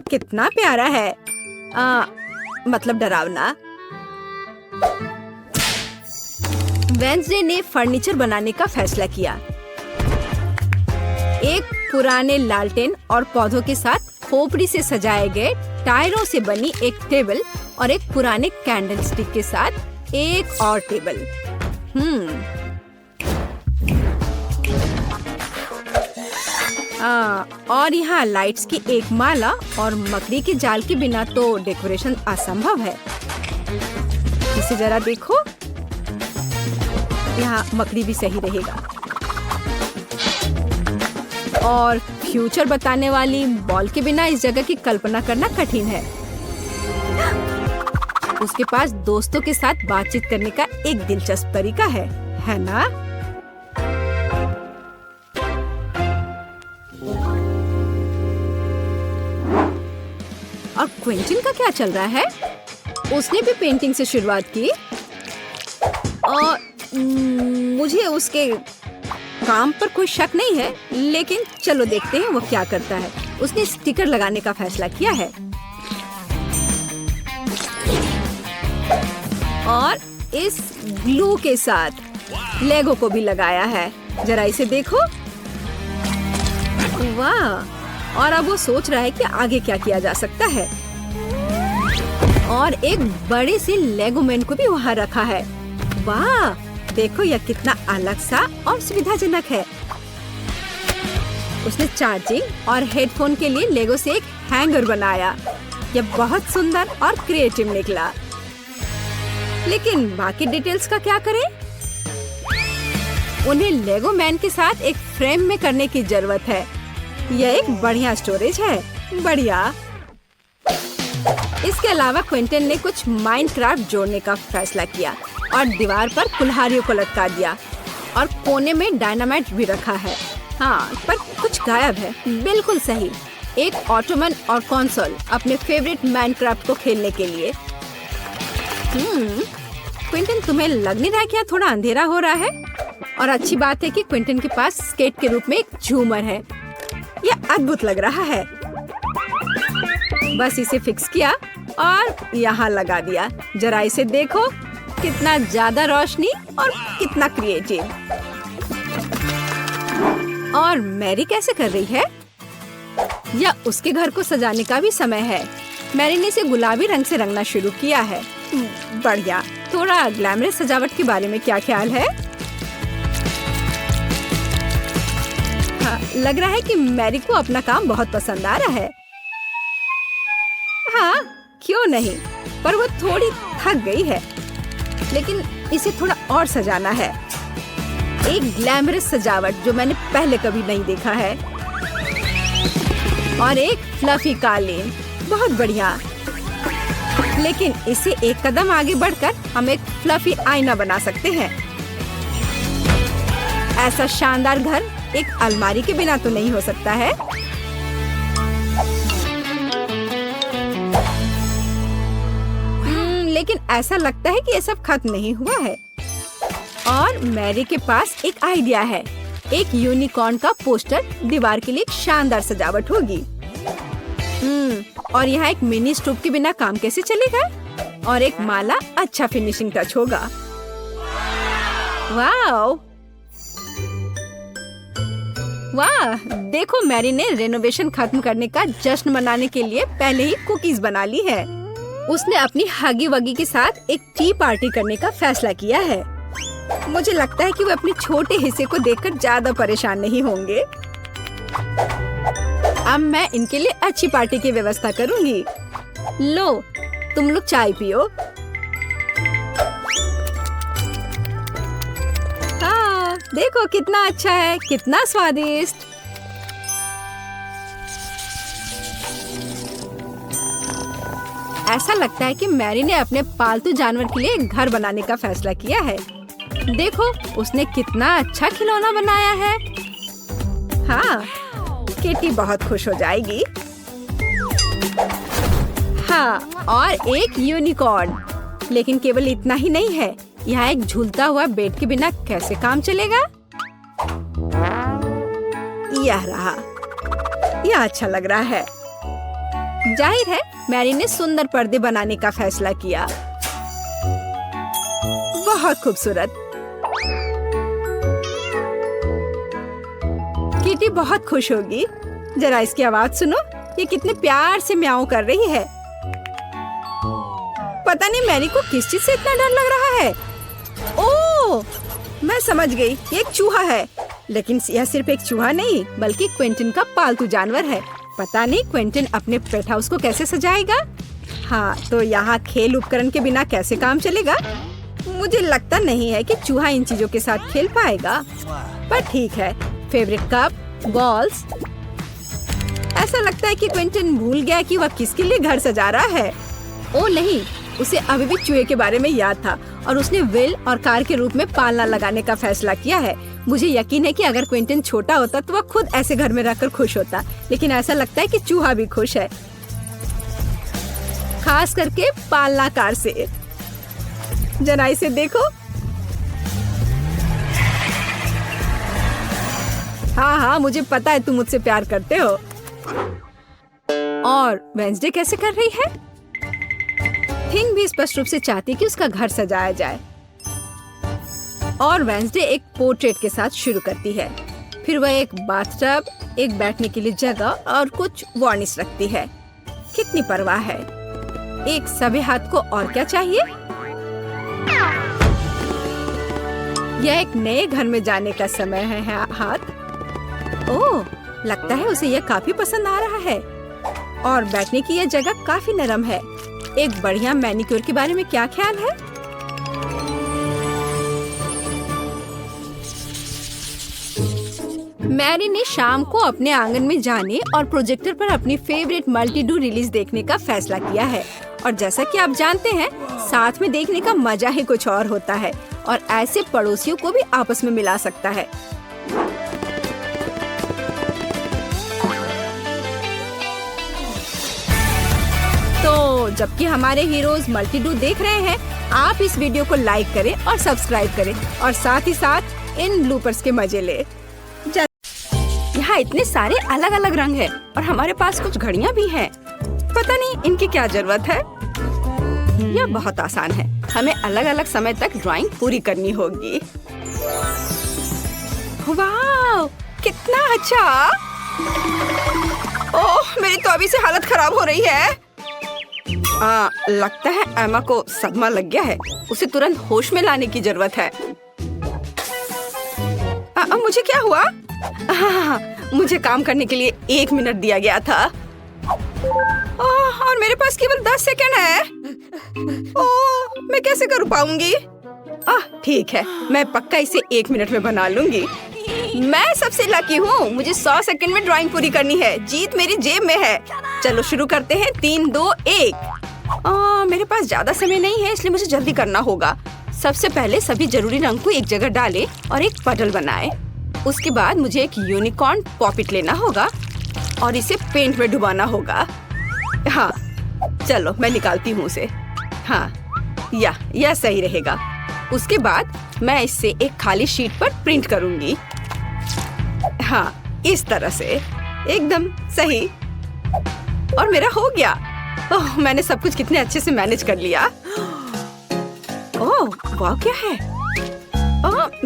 कितना प्यारा है। मतलब डरावना। वेंसडे ने फर्नीचर बनाने का फैसला किया। एक पुराने लालटेन और पौधों के साथ खोपड़ी से सजाए गए टायरों से बनी एक टेबल और एक पुराने कैंडल स्टिक के साथ एक और टेबल। और यहाँ लाइट्स की एक माला और मकड़ी के जाल के बिना तो डेकोरेशन असंभव है। इसे जरा देखो, यहाँ मकड़ी भी सही रहेगा। और फ्यूचर बताने वाली बॉल के बिना इस जगह की कल्पना करना कठिन है। उसके पास दोस्तों के साथ बातचीत करने का एक दिलचस्प तरीका है ना? और क्विंटन का क्या चल रहा है? उसने भी पेंटिंग से शुरुआत की और मुझे उसके काम पर कोई शक नहीं है, लेकिन चलो देखते हैं वो क्या करता है। उसने स्टिकर लगाने का फैसला किया है और इस ग्लू के साथ लेगो को भी लगाया है। जरा इसे देखो, वाह! और अब वो सोच रहा है कि आगे क्या किया जा सकता है। और एक बड़े से लेगो मैन को भी वहाँ रखा है। वाह! देखो यह कितना अलग सा और सुविधाजनक है। उसने चार्जिंग और हेडफोन के लिए लेगो से एक हैंगर बनाया। यह बहुत सुंदर और क्रिएटिव निकला। लेकिन बाकी डिटेल्स का क्या करें? उन्हें लेगो मैन के साथ एक फ्रेम में करने की जरूरत है। यह एक बढ़िया स्टोरेज है। बढ़िया। इसके अलावा क्विंटन ने कुछ माइनक्राफ्ट जोड़ने का फैसला किया और दीवार पर कुल्हाड़ियों को लटका दिया और कोने में डायनामाइट भी रखा है। हाँ, पर कुछ गायब है। बिल्कुल सही। एक ऑटोमन और कंसोल अपने फेवरेट माइनक्राफ्ट को खेलने के लिए। क्विंटन, तुम्हें लग नहीं रहा क्या थोड़ा अंधेरा हो रहा है? और अच्छी बात है कि क्विंटन के पास स्केट के रूप में एक झूमर है। यह अद्भुत लग रहा है। बस इसे फिक्स किया और यहाँ लगा दिया। जरा इसे देखो, कितना ज्यादा रोशनी और कितना क्रिएटिव। और मैरी कैसे कर रही है? या उसके घर को सजाने का भी समय है। मैरी ने इसे गुलाबी रंग से रंगना शुरू किया है। बढ़िया। थोड़ा ग्लैमरस सजावट के बारे में क्या ख्याल है? हाँ, लग रहा है कि मैरी को अपना काम बहुत पसंद आ रहा है। हाँ, क्यों नहीं, पर वो थोड़ी थक गई है। लेकिन इसे थोड़ा और सजाना है। एक ग्लैमरस सजावट जो मैंने पहले कभी नहीं देखा है। और एक फ्लफी कालीन, बहुत बढ़िया। लेकिन इसे एक कदम आगे बढ़कर हम एक फ्लफी आईना बना सकते हैं। ऐसा शानदार घर एक अलमारी के बिना तो नहीं हो सकता है। लेकिन ऐसा लगता है कि ये सब खत्म नहीं हुआ है। और मैरी के पास एक आइडिया है। एक यूनिकॉर्न का पोस्टर दीवार के लिए एक शानदार सजावट होगी। और यहाँ एक मिनी स्टोव के बिना काम कैसे चलेगा? और एक माला अच्छा फिनिशिंग टच होगा। वाह! वाह! देखो, मैरी ने रेनोवेशन खत्म करने का जश्न मनाने के लिए पहले ही कुकीज बना ली है। उसने अपनी हगी वगी के साथ एक टी पार्टी करने का फैसला किया है। मुझे लगता है कि वो अपने छोटे हिस्से को देखकर ज्यादा परेशान नहीं होंगे। अब मैं इनके लिए अच्छी पार्टी की व्यवस्था करूंगी। लो, तुम लोग चाय पियो। हाँ, देखो कितना अच्छा है, कितना स्वादिष्ट। ऐसा लगता है कि मैरी ने अपने पालतू जानवर के लिए एक घर बनाने का फैसला किया है। देखो, उसने कितना अच्छा खिलौना बनाया है। हाँ, किटी बहुत खुश हो जाएगी। हाँ, और एक यूनिकॉर्न। लेकिन केवल इतना ही नहीं है, यहाँ एक झूलता हुआ बेड के बिना कैसे काम चलेगा? यह रहा, यह अच्छा लग रहा है। जाहिर है मैरी ने सुंदर पर्दे बनाने का फैसला किया। बहुत खूबसूरत। किटी बहुत खुश होगी। जरा इसकी आवाज सुनो, ये कितने प्यार से म्याऊं कर रही है। पता नहीं मैरी को किस चीज से इतना डर लग रहा है। ओह, मैं समझ गई, ये एक चूहा है। लेकिन यह सिर्फ एक चूहा नहीं, बल्कि क्विंटन का पालतू जानवर है। पता नहीं क्विंटन अपने पेट हाउस को कैसे सजाएगा। हाँ, तो यहाँ खेल उपकरण के बिना कैसे काम चलेगा? मुझे लगता नहीं है कि चूहा इन चीजों के साथ खेल पाएगा, पर ठीक है। Favourite cup, balls. ऐसा लगता है कि क्विंटन भूल गया कि वह किसके लिए घर सजा रहा है। ओ नहीं, उसे अभी भी चूहे के बारे में याद था और उसने विल और कार के रूप में पालना लगाने का फैसला किया है। मुझे यकीन है कि अगर क्विंटन छोटा होता तो वह खुद ऐसे घर में रहकर खुश होता, लेकिन ऐसा लगता है कि चूहा भी खुश है, खास करके पालना कार से। जरा इसे देखो। हाँ, मुझे पता है तुम मुझसे प्यार करते हो। और वेंसडे कैसे कर रही है? थिंग भी स्पष्ट रूप से चाहती है कि उसका घर सजाया जाए। और वेंसडे एक पोर्ट्रेट के साथ शुरू करती है। फिर वह एक बाथटब, एक बैठने के लिए जगह और कुछ वार्निश रखती है। कितनी परवाह है। एक सभ्य हाथ को और क्या चाहिए? यह एक नए घर में जाने का समय है हाथ। ओह, लगता है उसे यह काफी पसंद आ रहा है। और बैठने की यह जगह काफी नरम है। एक बढ़िया मैनिक्योर के बारे में क्या ख्याल है? मैरी ने शाम को अपने आंगन में जाने और प्रोजेक्टर पर अपनी फेवरेट मल्टी-डू रिलीज देखने का फैसला किया है। और जैसा कि आप जानते हैं, साथ में देखने का मजा ही कुछ और होता है और ऐसे पड़ोसियों को भी आपस में मिला सकता है। तो जबकि हमारे हीरोज मल्टी-डू देख रहे हैं, आप इस वीडियो को लाइक करें और सब्सक्राइब करें और साथ ही साथ इन ब्लूपर्स के मजे ले। यहाँ इतने सारे अलग अलग रंग हैं और हमारे पास कुछ घड़ियाँ भी हैं। पता नहीं इनकी क्या जरूरत है। यह बहुत आसान है। हमें अलग अलग समय तक ड्राइंग पूरी करनी होगी। वाह, कितना अच्छा। ओह, मेरी तो अभी से हालत खराब हो रही है। लगता है एमा को सदमा लग गया है। उसे तुरंत होश में लाने की जरूरत है। मुझे क्या हुआ? मुझे काम करने के लिए 1 मिनट दिया गया था और मेरे पास केवल 10 सेकंड है। ओह, मैं कैसे कर पाऊंगी? ठीक है, मैं पक्का इसे 1 मिनट में बना लूंगी। मैं सबसे लकी हूँ। मुझे 100 सेकंड में ड्राइंग पूरी करनी है। जीत मेरी जेब में है। चलो शुरू करते हैं। 3, 2, 1। मेरे पास ज्यादा समय नहीं है, इसलिए मुझे जल्दी करना होगा। सबसे पहले सभी जरूरी रंग को एक जगह डालें और एक पटल बनाएं। उसके बाद मुझे एक यूनिकॉर्न पॉपिट लेना होगा और इसे पेंट में डुबाना होगा। हाँ, चलो मैं निकालती हूँ उसे। हाँ, यह सही रहेगा। उसके बाद मैं इससे एक खाली शीट पर प्रिंट करूंगी। हाँ, इस तरह से एकदम सही। और मेरा हो गया। ओह, मैंने सब कुछ कितने अच्छे से मैनेज कर लिया। ओह, वाह, क्या है?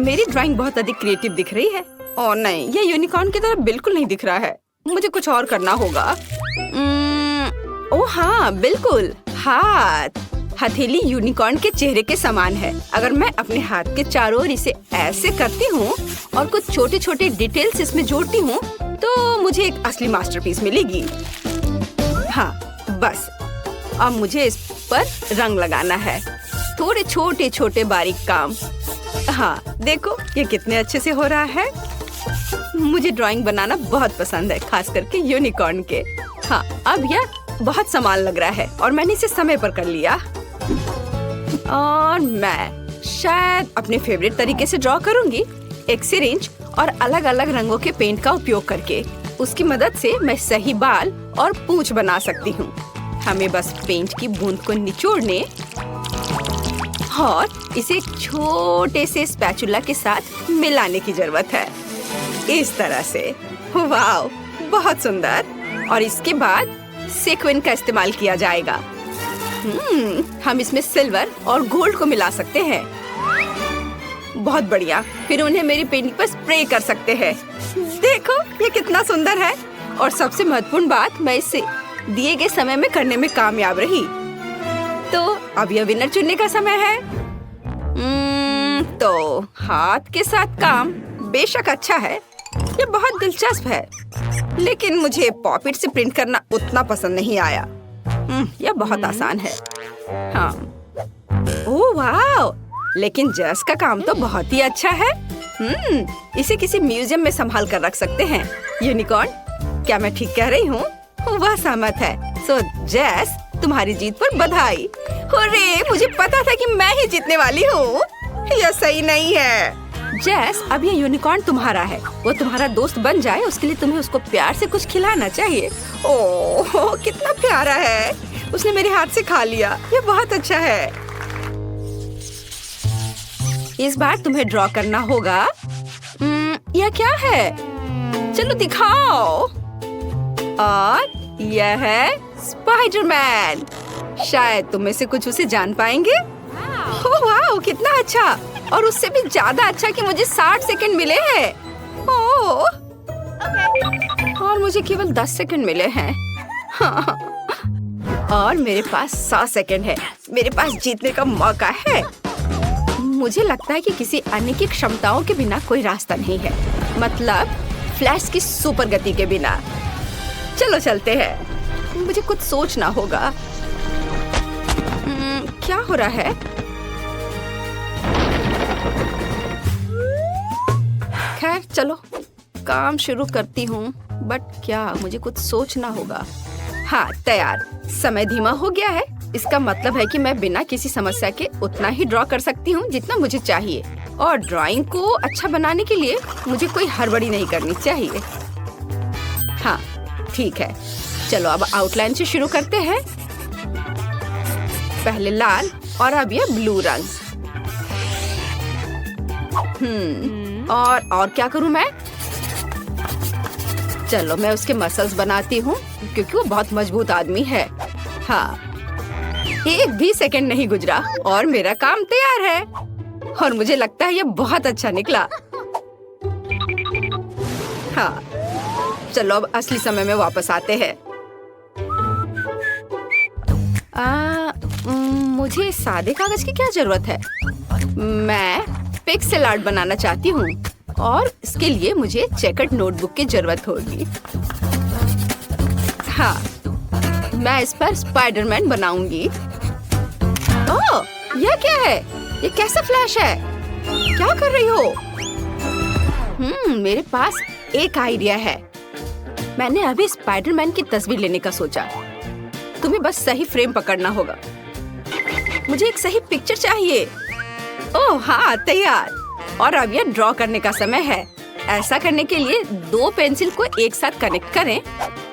मेरी ड्राइंग बहुत अधिक क्रिएटिव दिख रही है। ओह नहीं, ये यूनिकॉर्न की तरह बिल्कुल नहीं दिख रहा है। मुझे कुछ और करना होगा। ओह हाँ, बिल्कुल। हथेली यूनिकॉर्न के चेहरे के समान है। अगर मैं अपने हाथ के चारों ओर इसे ऐसे करती हूँ और कुछ छोटे छोटे डिटेल्स इसमें जोड़ती हूँ, तो मुझे एक असली मास्टरपीस मिलेगी। हाँ, बस अब मुझे इस पर रंग लगाना है। थोड़े छोटे छोटे बारीक काम। हाँ, देखो ये कितने अच्छे से हो रहा है। मुझे ड्राइंग बनाना बहुत पसंद है, खास करके यूनिकॉर्न के। हाँ, अब यह बहुत समान लग रहा है और मैंने इसे समय पर कर लिया। और मैं शायद अपने फेवरेट तरीके से ड्रॉ करूंगी, एक सिरिंज और अलग अलग रंगों के पेंट का उपयोग करके। उसकी मदद से मैं सही बाल और पूंछ बना सकती हूँ। हमें बस पेंट की बूंद को निचोड़ने और इसे एक छोटे से स्पैचुला के साथ मिलाने की जरूरत है। इस तरह से। वाह, बहुत सुंदर। और इसके बाद सीक्वेंस का इस्तेमाल किया जाएगा। हम इसमें सिल्वर और गोल्ड को मिला सकते हैं। बहुत बढ़िया। फिर उन्हें मेरी पेंटिंग पर स्प्रे कर सकते हैं। देखो ये कितना सुंदर है। और सबसे महत्वपूर्ण बात, मैं इसे दिए गए समय में करने में कामयाब रही। तो अब यह विनर चुनने का समय है। तो हाथ के साथ काम बेशक अच्छा है, ये बहुत दिलचस्प है, लेकिन मुझे पॉपिट से प्रिंट करना उतना पसंद नहीं आया। यह बहुत आसान है। हाँ। ओह वाह, लेकिन जस का काम तो बहुत ही अच्छा है। इसे किसी म्यूजियम में संभाल कर रख सकते हैं। यूनिकॉर्न, क्या मैं ठीक कह रही हूँ? वह सहमत है। सो जेस, तुम्हारी जीत पर बधाई। हुर्रे, मुझे पता था कि मैं ही जीतने वाली हूँ। यह सही नहीं है। जेस, अब ये यूनिकॉर्न तुम्हारा है। वो तुम्हारा दोस्त बन जाए, उसके लिए तुम्हें उसको प्यार से कुछ खिलाना चाहिए। ओह, कितना प्यारा है। उसने मेरे हाथ से खा लिया। ये बहुत अच्छा है। इस बार तुम्हें ड्रॉ करना होगा। यह क्या है? चलो दिखाओ। और यह है स्पाइडरमैन। शायद तुम में से कुछ उसे जान पाएंगे। ओह वाह, कितना अच्छा। और उससे भी ज्यादा अच्छा कि मुझे 60 सेकंड मिले हैं। ओह, और मुझे केवल 10 सेकंड मिले हैं। हाँ। और मेरे पास 100 सेकंड है। मेरे पास जीतने का मौका है। मुझे लगता है कि किसी अन्य की क्षमताओं के बिना कोई रास्ता नहीं है। मतलब फ्लैश की सुपर गति के बिना। चलो चलते हैं। मुझे कुछ सोचना होगा। क्या हो रहा है? खैर चलो, काम शुरू करती हूँ। बट क्या, मुझे कुछ सोचना होगा। हाँ, तैयार। समय धीमा हो गया है। इसका मतलब है कि मैं बिना किसी समस्या के उतना ही ड्रॉ कर सकती हूँ जितना मुझे चाहिए। और ड्राइंग को अच्छा बनाने के लिए मुझे कोई हड़बड़ी नहीं करनी चाहिए। हाँ, ठीक है। चलो अब आउटलाइन से शुरू करते हैं। पहले लाल और अब ये ब्लू रंग। और क्या करूं मैं? चलो मैं उसके मसल्स बनाती हूँ, क्योंकि वो बहुत मजबूत आदमी है। हाँ, एक भी सेकंड नहीं गुजरा और मेरा काम तैयार है। और मुझे लगता है ये बहुत अच्छा निकला। हाँ, चलो अब असली समय में वापस आते हैं। मुझे सादे कागज की क्या जरूरत है? मैं पिक्सेल आर्ट बनाना चाहती हूँ और इसके लिए मुझे चेकर्ड नोटबुक की जरूरत होगी। हाँ, मैं इस पर स्पाइडरमैन बनाऊंगी। ओह, यह क्या है? ये कैसा फ्लैश है? क्या कर रही हो? मेरे पास एक आइडिया है। मैंने अभी स्पाइडरमैन की तस्वीर लेने का सोचा। तुम्हें बस सही फ्रेम पकड़ना होगा। मुझे एक सही पिक्चर चाहिए। ओह हाँ, तैयार। और अब यह ड्रॉ करने का समय है। ऐसा करने के लिए 2 पेंसिल को एक साथ कनेक्ट करें,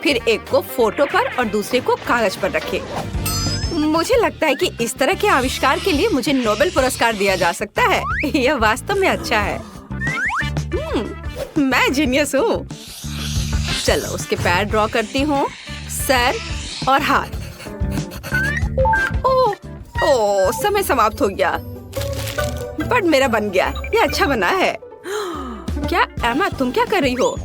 फिर एक को फोटो पर और दूसरे को कागज पर रखें। मुझे लगता है कि इस तरह के आविष्कार के लिए मुझे नोबेल पुरस्कार दिया जा सकता है। यह वास्तव में अच्छा है। मैं जीनियस हूँ। चलो उसके पैर ड्रॉ करती हूँ, सर और हाथ। ओह, समय समाप्त हो गया। बट मेरा बन गया। ये अच्छा बना है। क्या एमा, तुम क्या कर रही हो?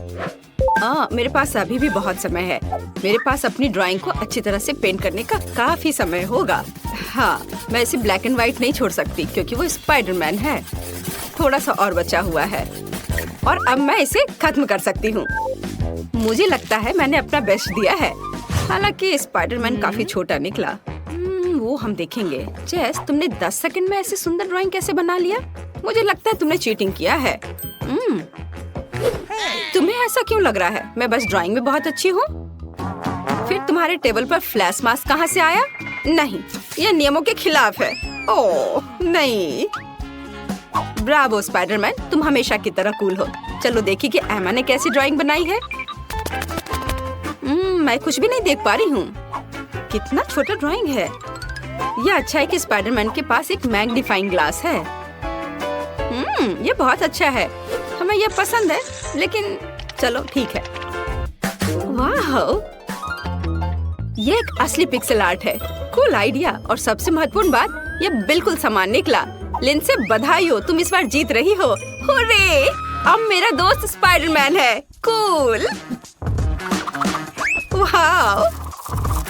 मेरे पास अभी भी बहुत समय है। मेरे पास अपनी ड्राइंग को अच्छी तरह से पेंट करने का काफी समय होगा। हाँ, मैं इसे ब्लैक एंड व्हाइट नहीं छोड़ सकती क्योंकि वो स्पाइडरमैन है। थोड़ा सा और बचा हुआ है और अब मैं इसे खत्म कर सकती हूँ। मुझे लगता है मैंने अपना बेस्ट दिया है। हालांकि स्पाइडरमैन काफी छोटा निकला। वो हम देखेंगे। जेस, तुमने 10 सेकंड में ऐसी सुंदर ड्राइंग कैसे बना लिया? मुझे लगता है तुमने चीटिंग किया है। तुम्हें ऐसा क्यों लग रहा है? मैं बस ड्राइंग में बहुत अच्छी हूँ। फिर तुम्हारे टेबल पर फ्लैश मास्क कहाँ से आया? नहीं, यह नियमों के खिलाफ है। ओह नहीं। ब्रावो स्पाइडरमैन, तुम हमेशा की तरह कूल हो। चलो देखिए कि एमा ने कैसी ड्राइंग बनाई है। मैं कुछ भी नहीं देख पा रही हूँ। कितना छोटा ड्राइंग है। यह अच्छा है कि स्पाइडरमैन के पास एक मैग्नीफाइंग ग्लास है। ये बहुत अच्छा है, हमें यह पसंद है, लेकिन चलो ठीक है। वाह, ये एक असली पिक्सेल आर्ट है। Cool idea. और सबसे महत्वपूर्ण बात, ये बिल्कुल समान निकला। लिंडसे बधाई हो, तुम इस बार जीत रही हो। हुर्रे! अब मेरा दोस्त स्पाइडरमैन है। कूल। वाह,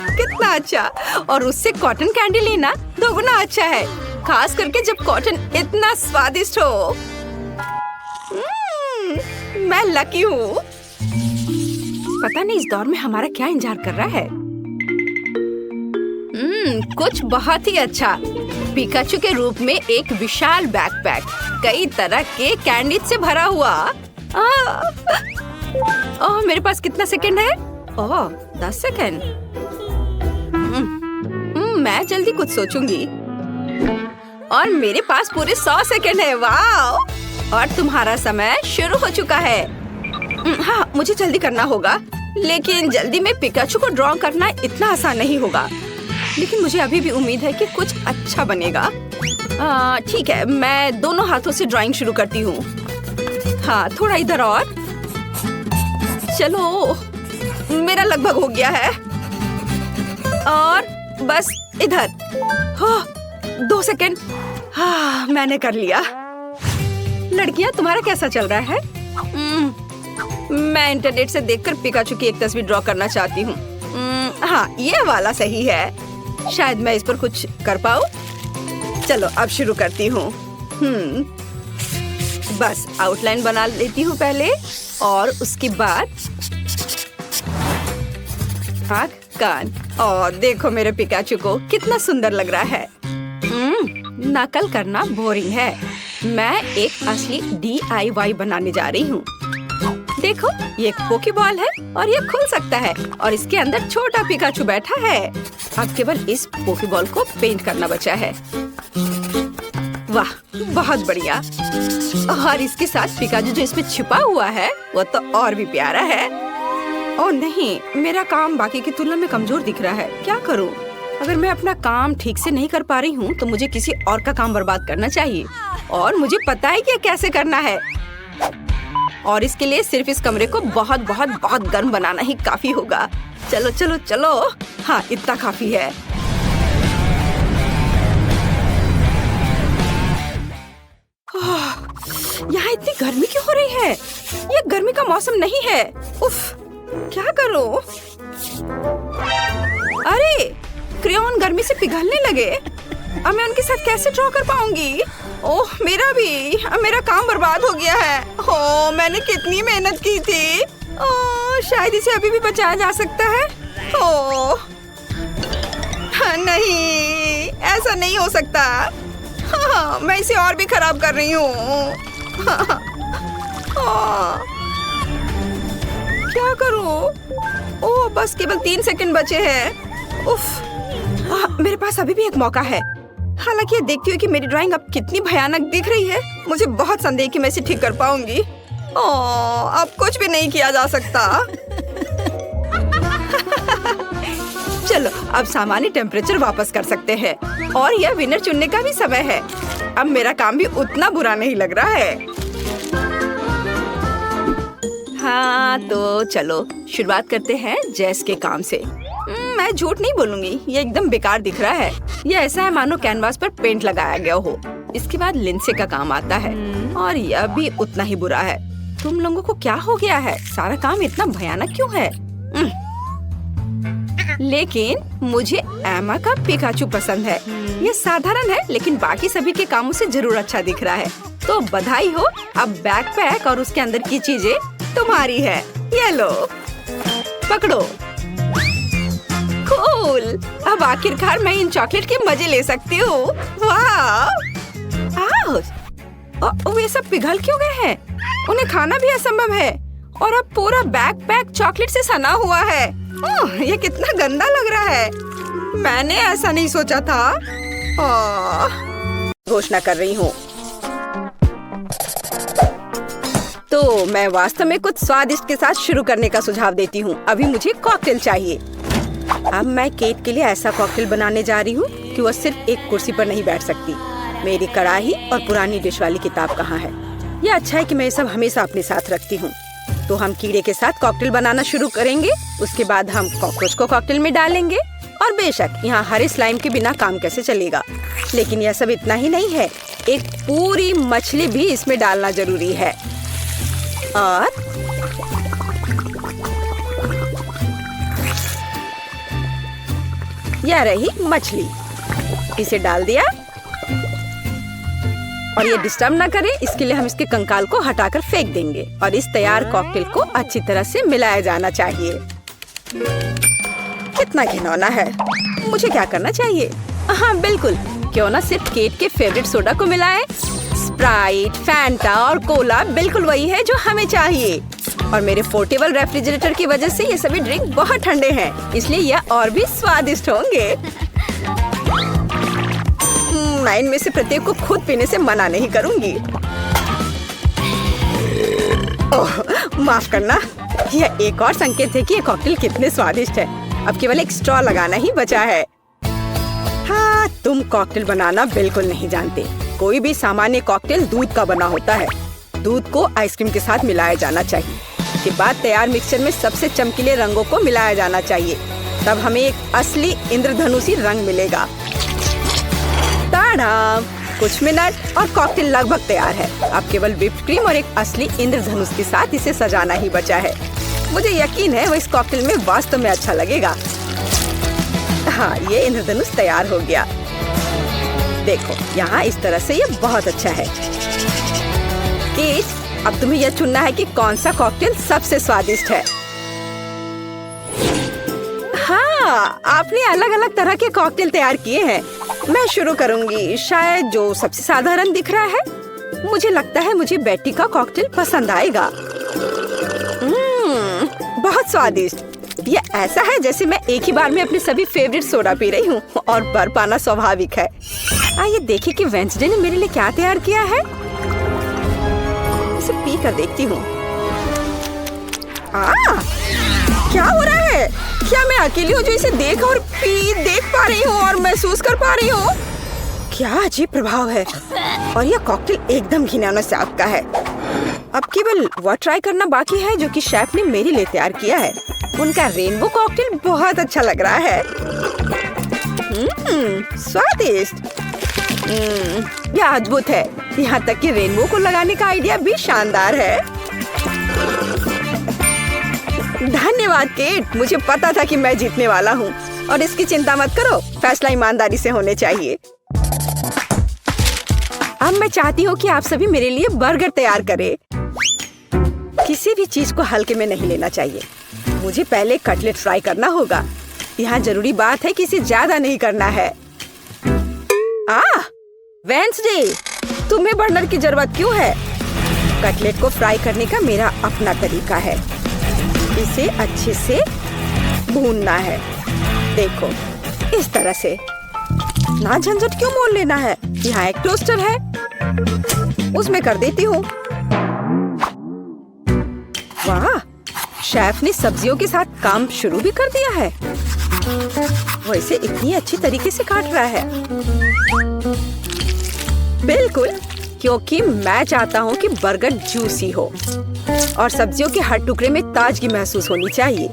कितना अच्छा। और उससे कॉटन कैंडी लेना दोगुना अच्छा है, खास करके जब कॉटन इतना स्वादिष्ट हो। मैं लकी हूँ। पता नहीं इस दौर में हमारा क्या इंतजार कर रहा है। कुछ बहुत ही अच्छा। पिकाचू के रूप में एक विशाल बैकपैक, कई तरह के कैंडी से भरा हुआ। ओह, मेरे पास कितना सेकंड है? ओह, 10 सेकंड। मैं जल्दी कुछ सोचूंगी। और मेरे पास पूरे 100 सेकंड है। वाह! और तुम्हारा समय शुरू हो चुका है। हाँ, मुझे जल्दी करना होगा, लेकिन जल्दी में पिकाचू को ड्रॉ करना इतना आसान नहीं होगा। लेकिन मुझे अभी भी उम्मीद है कि कुछ अच्छा बनेगा। ठीक है, मैं दोनों हाथों से ड्राइंग शुरू करती हूँ। हाँ, थोड़ा इधर और। चलो, मेरा लगभग हो गया है। और बस इधर। 2 सेकंड। हाँ, मैंने कर लिया। लड़कियाँ, तुम्हारा कैसा चल रहा है? मैं इंटरनेट से देखकर पिकाचू की एक तस्वीर ड्रॉ करना चाहती हूँ। हाँ, ये वाला सही है। शायद मैं इस पर कुछ कर पाऊँ। चलो, अब शुरू करती हूँ। बस आउटलाइन बना लेती हूँ पहले, और उसके बाद आँख, कान। और देखो मेरे पिकाचू को कितना सुंदर लग रहा है। नकल करना बोरिंग है। मैं एक असली DIY बनाने जा रही हूँ। देखो, ये एक पोकेबॉल है और ये खुल सकता है, और इसके अंदर छोटा पिकाचू बैठा है। अब केवल इस पोकेबॉल को पेंट करना बचा है। वाह, बहुत बढ़िया। और इसके साथ पिकाचू जो इसमें छिपा हुआ है, वो तो और भी प्यारा है। ओह नहीं, मेरा काम बाकी की तुलना में कमजोर दिख रहा है। क्या करूं? अगर मैं अपना काम ठीक से नहीं कर पा रही हूँ, तो मुझे किसी और का काम बर्बाद करना चाहिए, और मुझे पता है कि कैसे करना है। और इसके लिए सिर्फ इस कमरे को बहुत बहुत बहुत गर्म बनाना ही काफी होगा। चलो चलो चलो। हाँ, इतना काफी है। यहाँ इतनी गर्मी क्यों हो रही है? ये गर्मी का मौसम नहीं है। उफ, क्या करूं? अरे, क्रेयॉन गर्मी से पिघलने लगे। अब मैं उनके साथ कैसे ड्रॉ कर पाऊंगी? ओह, मेरा काम बर्बाद हो गया है। हो, मैंने कितनी मेहनत की थी। ओह, शायद इसे अभी भी बचाया जा सकता है। ओह, नहीं, ऐसा नहीं हो सकता। हाँ, मैं इसे और भी खराब कर रही हूँ। क्या करूँ? ओह, बस केवल 3 सेकंड बचे हैं। उफ, मेरे पास अभी भी एक मौका है। हालांकि ये देखती हूँ कि मेरी ड्राइंग अब कितनी भयानक दिख रही है। मुझे बहुत संदेह कि मैं इसे ठीक कर पाऊंगी। ओह, अब कुछ भी नहीं किया जा सकता। चलो, अब सामान्य टेम्परेचर वापस कर सकते हैं, और यह विनर चुनने का भी समय है। अब मेरा काम भी उतना बुरा नहीं लग रहा है। हाँ, तो चलो शुरुआत करते हैं जैस के काम से। मैं झूठ नहीं बोलूंगी, ये एकदम बेकार दिख रहा है। ये ऐसा है मानो कैनवास पर पेंट लगाया गया हो। इसके बाद लिंडसे का काम आता है, और यह भी उतना ही बुरा है। तुम लोगों को क्या हो गया है? सारा काम इतना भयानक क्यों है? लेकिन मुझे एमा का पिकाचू पसंद है। ये साधारण है, लेकिन बाकी सभी के कामों से जरूर अच्छा दिख रहा है। तो बधाई हो, अब बैकपैक और उसके अंदर की चीजें तुम्हारी है। ये लो, पकड़ो। कूल, अब आखिरकार मैं इन चॉकलेट के मजे ले सकती हूँ। वाह! वे सब पिघल क्यों गए हैं? उन्हें खाना भी असंभव है, और अब पूरा बैकपैक चॉकलेट से सना हुआ है। ये कितना गंदा लग रहा है। मैंने ऐसा नहीं सोचा था। घोषणा कर रही हूँ। तो मैं वास्तव में कुछ स्वादिष्ट के साथ शुरू करने का सुझाव देती हूँ। अभी मुझे कॉकटेल चाहिए। अब मैं केट के लिए ऐसा कॉकटेल बनाने जा रही हूँ कि वह सिर्फ एक कुर्सी पर नहीं बैठ सकती। मेरी कढ़ाई और पुरानी डिश वाली किताब कहाँ है? यह अच्छा है कि मैं ये सब हमेशा अपने साथ रखती हूँ। तो हम कीड़े के साथ कॉकटेल बनाना शुरू करेंगे। उसके बाद हम कॉकरोच को कॉकटेल में डालेंगे। और बेशक यहाँ हरे स्लाइम के बिना काम कैसे चलेगा। लेकिन यह सब इतना ही नहीं है, एक पूरी मछली भी इसमें डालना जरूरी है। और यह रही मछली, इसे डाल दिया। और ये डिस्टर्ब ना करे, इसके लिए हम इसके कंकाल को हटाकर फेंक देंगे। और इस तैयार कॉकटेल को अच्छी तरह से मिलाया जाना चाहिए। कितना घिनौना है। मुझे क्या करना चाहिए? हाँ बिल्कुल, क्यों ना सिर्फ केट के फेवरेट सोडा को मिलाएं। स्प्राइट, फैंटा और कोला बिल्कुल वही है जो हमें चाहिए। और मेरे पोर्टेबल रेफ्रिजरेटर की वजह से ये सभी ड्रिंक बहुत ठंडे हैं, इसलिए यह और भी स्वादिष्ट होंगे। मैं इनमें से प्रत्येक को खुद पीने से मना नहीं करूंगी। ओह, माफ करना। यह एक और संकेत है कि ये कॉकटेल कितने स्वादिष्ट है। अब केवल एक स्ट्रॉ लगाना ही बचा है। हाँ, तुम कॉकटेल बनाना बिल्कुल नहीं जानते। कोई भी सामान्य कॉकटेल दूध का बना होता है। दूध को आइसक्रीम के साथ मिलाया जाना चाहिए। के बाद तैयार मिक्सचर में सबसे चमकीले रंगों को मिलाया जाना चाहिए। तब हमें एक असली इंद्रधनुषी रंग मिलेगा। ताड़ाम! कुछ मिनट और कॉकटेल लगभग तैयार है। अब केवल व्हिप्ड क्रीम और एक असली इंद्रधनुष के साथ इसे सजाना ही बचा है। मुझे यकीन है वो इस कॉकटेल में वास्तव में अच्छा लगेगा। हाँ, ये इंद्रधनुष तैयार हो गया। देखो, यहाँ इस तरह से ये बहुत अच्छा है। केट, अब तुम्हें यह चुनना है कि कौन सा कॉकटेल सबसे स्वादिष्ट है। हाँ, आपने अलग अलग तरह के कॉकटेल तैयार किए हैं। मैं शुरू करूंगी, शायद जो सबसे साधारण दिख रहा है। मुझे लगता है मुझे बेटी का कॉकटेल पसंद आएगा। बहुत स्वादिष्ट। ये ऐसा है जैसे मैं एक ही बार में अपने सभी फेवरेट सोडा पी रही हूँ। और बर्फ आना स्वाभाविक है। आइए देखें कि वेंसडे ने मेरे लिए क्या तैयार किया है। इसे पी कर देखती हूँ। क्या हो रहा है? क्या मैं अकेली हूँ जो इसे देख पा रही हूँ और महसूस कर पा रही हूँ? क्या अजीब प्रभाव है। और यह कॉकटेल एकदम घिनौना स्वाद का है। अब केवल वह ट्राई करना बाकी है जो कि शेफ ने मेरे लिए तैयार किया है। उनका रेनबो कॉकटेल बहुत अच्छा लग रहा है। स्वादिष्ट। यह अद्भुत है। यहाँ तक कि रेनबो को लगाने का आइडिया भी शानदार है। धन्यवाद केट, मुझे पता था कि मैं जीतने वाला हूँ। और इसकी चिंता मत करो, फैसला ईमानदारी से होने चाहिए। अब मैं चाहती हूँ कि आप सभी मेरे लिए बर्गर तैयार करें। किसी भी चीज को हल्के में नहीं लेना चाहिए। मुझे पहले कटलेट फ्राई करना होगा। यहाँ जरूरी बात है कि इसे ज्यादा नहीं करना है। वेंसडे, तुम्हें बर्नर की जरूरत क्यों है? कटलेट को फ्राई करने का मेरा अपना तरीका है। इसे अच्छे से भूनना है। देखो, इस तरह से। ना झंझट क्यों मोल लेना है। यहाँ एक टोस्टर है, उसमें कर देती हूँ। वाह, शेफ ने सब्जियों के साथ काम शुरू भी कर दिया है। वो इसे इतनी अच्छी तरीके से काट रहा है। बिल्कुल, क्योंकि मैं चाहता हूँ कि बर्गर जूसी हो और सब्जियों के हर टुकड़े में ताजगी महसूस होनी चाहिए।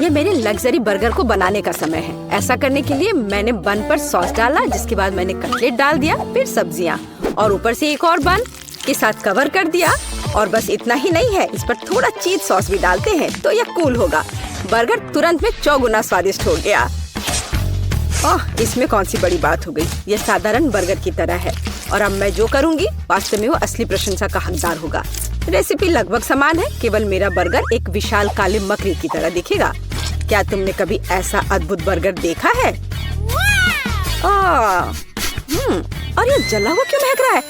ये मेरे लग्जरी बर्गर को बनाने का समय है। ऐसा करने के लिए मैंने बन पर सॉस डाला, जिसके बाद मैंने कटलेट डाल दिया, फिर सब्जियाँ और ऊपर से एक और बन के साथ कवर कर दिया। और बस इतना ही नहीं है, इस पर थोड़ा चीज सॉस भी डालते हैं तो यह कूल होगा। बर्गर तुरंत में 4 गुना स्वादिष्ट हो गया। इसमें कौन सी बड़ी बात हो गई। यह साधारण बर्गर की तरह है और अब मैं जो करूँगी वास्तव में वो असली प्रशंसा का हकदार होगा। रेसिपी लगभग समान है, केवल मेरा बर्गर एक विशाल काले मकड़ी की तरह दिखेगा। क्या तुमने कभी ऐसा अद्भुत बर्गर देखा है? और ये जला हुआ क्यों महक रहा है?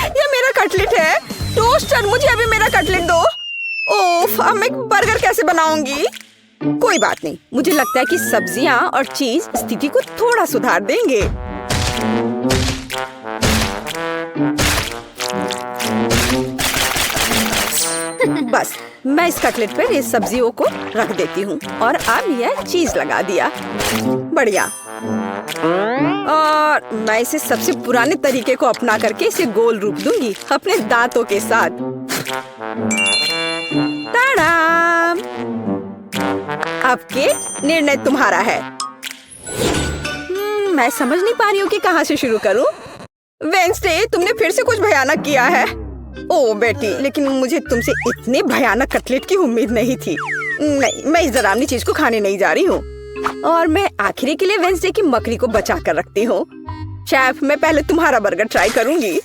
ये मेरा कटलेट है। टोस्टर, मुझे अभी मेरा कटलेट दो। ओफ, अब मैं बर्गर कैसे बनाऊंगी? कोई बात नहीं, मुझे लगता है कि सब्जियां और चीज स्थिति को थोड़ा सुधार देंगे। बस मैं इस कटलेट पर इस सब्जियों को रख देती हूँ और अब यह चीज लगा दिया। बढ़िया। और मैं इसे सबसे पुराने तरीके को अपना करके इसे गोल रूप दूंगी अपने दांतों के साथ। ताड़ाम! अब केट, निर्णय तुम्हारा है। मैं समझ नहीं पा रही हूँ कि कहाँ से शुरू करूँ। वेंसडे, तुमने फिर से कुछ भयानक किया है। ओह बेटी, लेकिन मुझे तुमसे इतने भयानक कटलेट की उम्मीद नहीं थी। नहीं, मैं इस डरावनी चीज को खाने नहीं जा रही हूँ। और मैं आखिरी के लिए वेंसडे की मकड़ी को बचा कर रखती हूँ। शेफ, मैं पहले तुम्हारा बर्गर ट्राई करूंगी।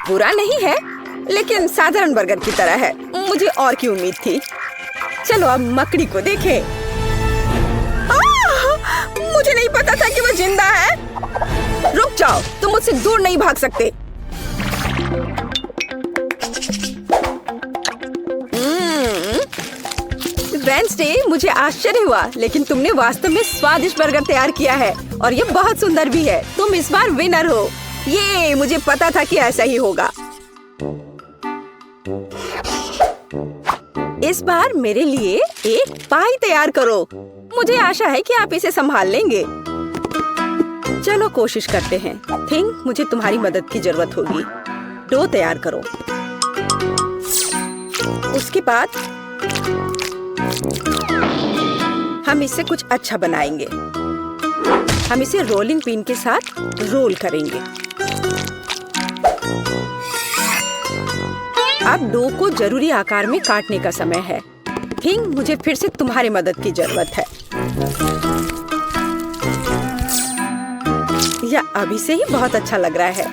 बुरा नहीं है, लेकिन साधारण बर्गर की तरह है। मुझे और की उम्मीद थी। चलो अब मकड़ी को देखें। मुझे नहीं पता था कि वो जिंदा है। रुक जाओ, तुम मुझसे दूर नहीं भाग सकते। वेंसडे, मुझे आश्चर्य हुआ, लेकिन तुमने वास्तव में स्वादिष्ट बर्गर तैयार किया है और ये बहुत सुंदर भी है। तुम इस बार विनर हो। ये मुझे पता था कि ऐसा ही होगा। इस बार मेरे लिए एक पाई तैयार करो। मुझे आशा है कि आप इसे संभाल लेंगे। चलो कोशिश करते हैं। थिंक मुझे तुम्हारी मदद की जरूरत होगी। डो तैयार करो। उसके बाद हम इससे कुछ अच्छा बनाएंगे। हम इसे रोलिंग पिन के साथ रोल करेंगे। अब डो को जरूरी आकार में काटने का समय है। थिंक मुझे फिर से तुम्हारी मदद की जरूरत है। यह अभी से ही बहुत अच्छा लग रहा है।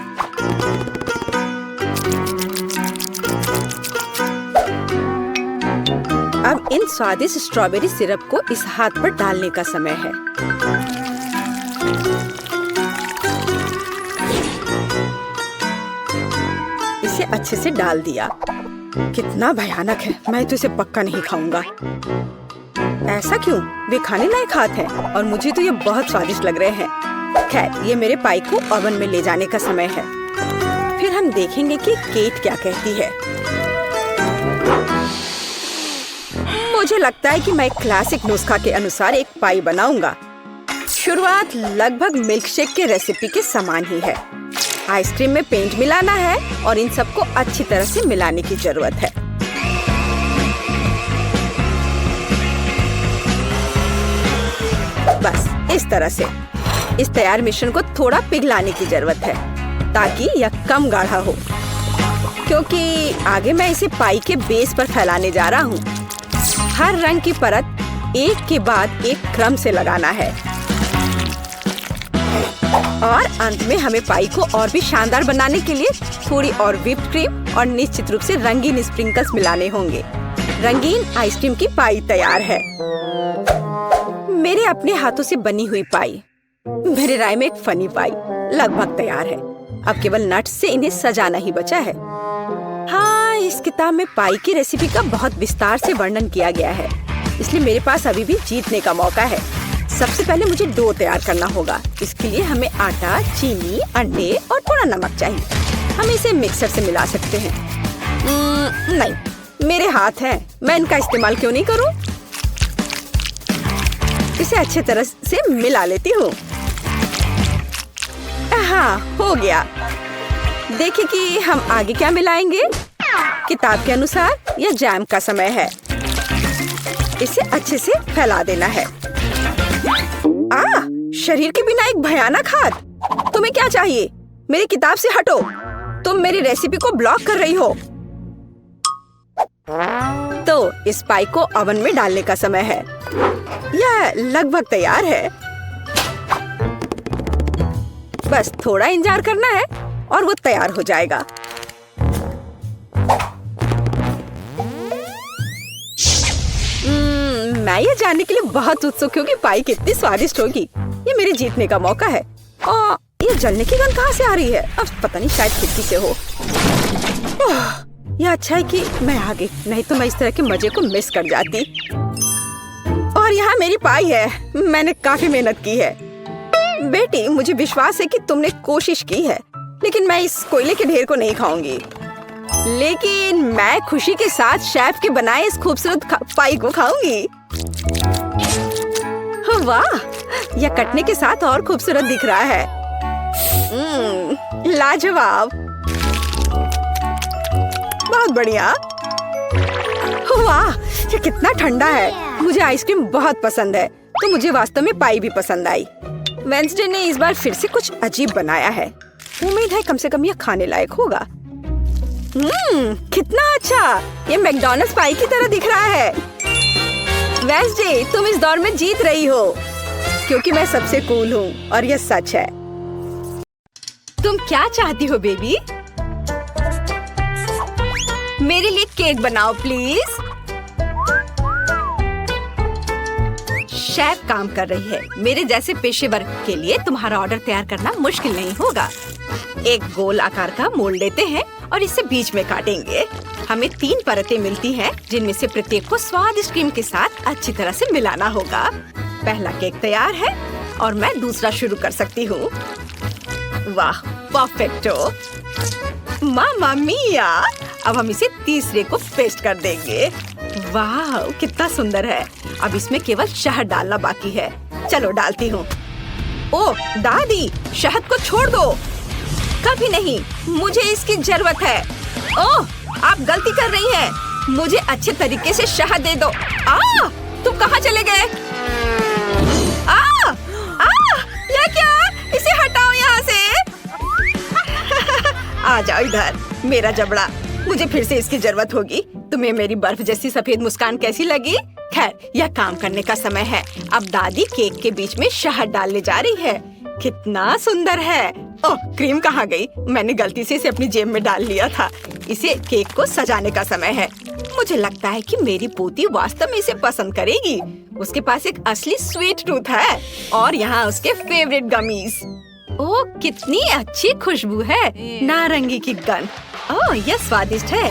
अब इन स्वादिष्ट स्ट्रॉबेरी सिरप को इस हाथ पर डालने का समय है। इसे अच्छे से डाल दिया। कितना भयानक है। मैं तो इसे पक्का नहीं खाऊंगा। ऐसा क्यों? वे खाने लायक हाथ हैं और मुझे तो ये बहुत स्वादिष्ट लग रहे हैं। खैर, ये मेरे पाई को ओवन में ले जाने का समय है। फिर हम देखेंगे कि केट क्या कहती है। मुझे लगता है कि मैं क्लासिक नुस्खा के अनुसार एक पाई बनाऊंगा। शुरुआत लगभग मिल्कशेक के रेसिपी के समान ही है। आइसक्रीम में पेंट मिलाना है और इन सबको अच्छी तरह से मिलाने की जरूरत है। बस इस तरह से। इस तैयार मिश्रण को थोड़ा पिघलाने की जरूरत है ताकि यह कम गाढ़ा हो, क्योंकि आगे मैं इसे पाई के बेस पर फैलाने जा रहा हूँ। हर रंग की परत एक के बाद एक क्रम से लगाना है और अंत में हमें पाई को और भी शानदार बनाने के लिए थोड़ी और व्हिप्ड क्रीम और निश्चित रूप से रंगीन स्प्रिंकल्स मिलाने होंगे। रंगीन आइसक्रीम की पाई तैयार है। मेरे अपने हाथों से बनी हुई पाई, मेरे राय में एक फनी पाई, लगभग तैयार है। अब केवल नट्स से इन्हें सजाना ही बचा है। हाँ, इस किताब में पाई की रेसिपी का बहुत विस्तार से वर्णन किया गया है, इसलिए मेरे पास अभी भी जीतने का मौका है। सबसे पहले मुझे डो तैयार करना होगा। इसके लिए हमें आटा, चीनी, अंडे और थोड़ा नमक चाहिए। हम इसे मिक्सर से मिला सकते हैं। नहीं, मेरे हाथ हैं, मैं इनका इस्तेमाल क्यों नहीं करूं? इसे अच्छे तरह से मिला लेती हूँ। हाँ, हो गया। देखिए कि हम आगे क्या मिलाएंगे। किताब के अनुसार यह जैम का समय है। इसे अच्छे से फैला देना है। शरीर के बिना एक भयानक हाथ। तुम्हें क्या चाहिए? मेरी किताब से हटो। तुम मेरी रेसिपी को ब्लॉक कर रही हो। तो इस पाई को ओवन में डालने का समय है। यह लगभग तैयार है। बस थोड़ा इंतजार करना है और वो तैयार हो जाएगा। मैं ये जानने के लिए बहुत उत्सुक हूँ कि पाई कितनी स्वादिष्ट होगी। ये मेरे जीतने का मौका है। और ये जलने की गंध कहाँ से आ रही है? अब पता नहीं, शायद खिड़की से हो। यह अच्छा है कि मैं आ गई, नहीं तो मैं इस तरह के मजे को मिस कर जाती। और यहाँ मेरी पाई है। मैंने काफी मेहनत की है। बेटी, मुझे विश्वास है कि तुमने कोशिश की है। लेकिन मैं इस कोयले के ढेर को नहीं खाऊंगी। लेकिन मैं खुशी के साथ शेफ के बनाए इस खूबसूरत पाई को खाऊंगी। वाह, यह कटने के साथ और खूबसूरत दिख रहा है। लाजवाब, बहुत बढ़िया। वाह, ये कितना ठंडा है। मुझे आइसक्रीम बहुत पसंद है, तो मुझे वास्तव में पाई भी पसंद आई। वेंसडे ने इस बार फिर से कुछ अजीब बनाया है। उम्मीद है कम से कम यह खाने लायक होगा। कितना अच्छा, ये मैकडॉनल्ड्स पाई की तरह दिख रहा है। वेंसडे, तुम इस दौर में जीत रही हो, क्योंकि मैं सबसे कूल हूँ और यह सच है। तुम क्या चाहती हो बेबी? मेरे लिए केक बनाओ प्लीज। शेफ काम कर रही है। मेरे जैसे पेशेवर के लिए तुम्हारा ऑर्डर तैयार करना मुश्किल नहीं होगा। एक गोल आकार का मोल्ड लेते हैं और इसे बीच में काटेंगे। हमें 3 परतें मिलती हैं, जिनमें से प्रत्येक को स्वादिष्ट क्रीम के साथ अच्छी तरह से मिलाना होगा। पहला केक तैयार है और मैं दूसरा शुरू कर सकती हूँ। वाह, परफेक्टो। मामा मिया! अब हम इसे तीसरे को पेस्ट कर देंगे। वाह, कितना सुंदर है। अब इसमें केवल शहद डालना बाकी है। चलो डालती हूँ। ओह दादी, शहद को छोड़ दो। कभी नहीं, मुझे इसकी जरूरत है। ओह, आप गलती कर रही हैं। मुझे अच्छे तरीके से शहद दे दो। तुम कहाँ चले गए? ये क्या? इसे हटाओ यहाँ से। आ जाओ इधर, मेरा जबड़ा। मुझे फिर से इसकी जरूरत होगी। तुम्हें मेरी बर्फ जैसी सफेद मुस्कान कैसी लगी? खैर, यह काम करने का समय है। अब दादी केक के बीच में शहद डालने जा रही है। कितना सुंदर है। ओह, क्रीम कहाँ गई? मैंने गलती से इसे अपनी जेब में डाल लिया था। इसे केक को सजाने का समय है। मुझे लगता है कि मेरी पोती वास्तव में इसे पसंद करेगी। उसके पास एक असली स्वीट टूथ है और यहाँ उसके फेवरेट गमीज। ओह, कितनी अच्छी खुशबू है। नारंगी की गंध। ओह, यह स्वादिष्ट है,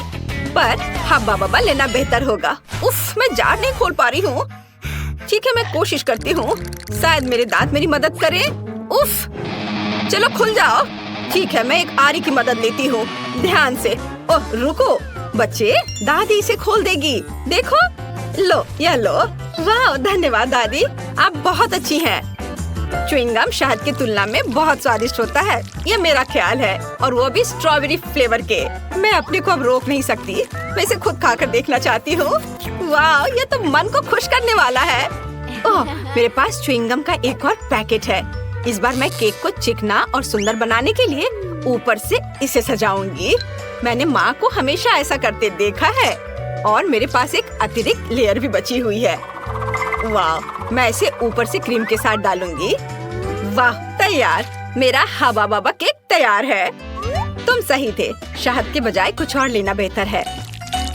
पर हब्बा बब्बा लेना बेहतर होगा। उफ, मैं जार नहीं खोल पा रही हूँ। ठीक है, मैं कोशिश करती हूँ। शायद मेरे दांत मेरी मदद करें। उफ, चलो खुल जाओ। ठीक है, मैं एक आरी की मदद लेती हूँ। ध्यान से। ओह रुको बच्चे, दादी इसे खोल देगी। देखो, लो, यह लो। वाह, धन्यवाद दादी, आप बहुत अच्छी हैं। च्युइंगम शहद की तुलना में बहुत स्वादिष्ट होता है, ये मेरा ख्याल है, और वो भी स्ट्रॉबेरी फ्लेवर के। मैं अपने को अब रोक नहीं सकती। मैं इसे खुद खाकर देखना चाहती हूँ। वाह, ये तो मन को खुश करने वाला है। ओह, मेरे पास च्युइंगम का एक और पैकेट है। इस बार मैं केक को चिकना और सुंदर बनाने के लिए ऊपर से इसे सजाऊंगी। मैंने माँ को हमेशा ऐसा करते देखा है, और मेरे पास एक अतिरिक्त लेयर भी बची हुई है। वाह, मैं इसे ऊपर से क्रीम के साथ डालूंगी। वाह, तैयार। मेरा हवा बाबा केक तैयार है। तुम सही थे, शहद के बजाय कुछ और लेना बेहतर है।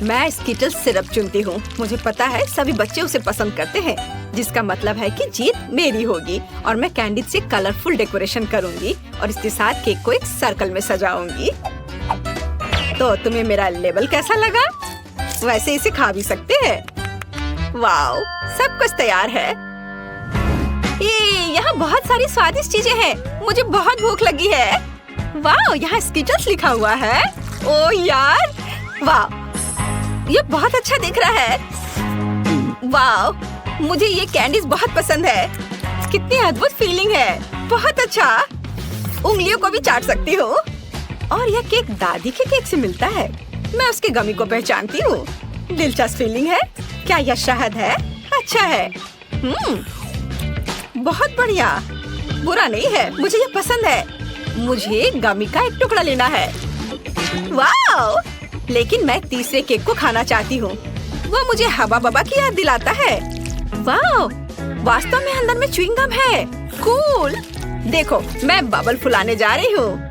मैं स्कीटल सिरप चुनती हूँ। मुझे पता है सभी बच्चे उसे पसंद करते हैं, जिसका मतलब है कि जीत मेरी होगी। और मैं कैंडी से कलरफुल डेकोरेशन करूँगी और इसके साथ केक को एक सर्कल में सजाऊंगी। तो तुम्हें मेरा लेबल कैसा लगा? वैसे इसे खा भी सकते हैं। वाओ, सब कुछ तैयार है। यहाँ बहुत सारी स्वादिष्ट चीजें हैं। मुझे बहुत भूख लगी है। वाओ, यहाँ स्कीटल्स लिखा हुआ है। ओ यार, वाओ, ये बहुत अच्छा दिख रहा है। वाओ, मुझे ये कैंडीज बहुत पसंद है। कितनी अद्भुत फीलिंग है। बहुत अच्छा। उंगलियों को भी चाट सकती हूँ। और यह केक दादी के केक से मिलता है। मैं उसके गमी को पहचानती हूँ। दिलचस्प फीलिंग है। क्या यह शहद है? अच्छा है। बहुत बढ़िया। बुरा नहीं है, मुझे यह पसंद है। मुझे गमी का एक टुकड़ा लेना है। वाओ, लेकिन मैं तीसरे केक को खाना चाहती हूँ। वो मुझे हवा बबा की याद दिलाता है। वाओ, वास्तव में अंदर में च्युइंगम है। कूल। देखो, मैं बबल फुलाने जा रही हूँ।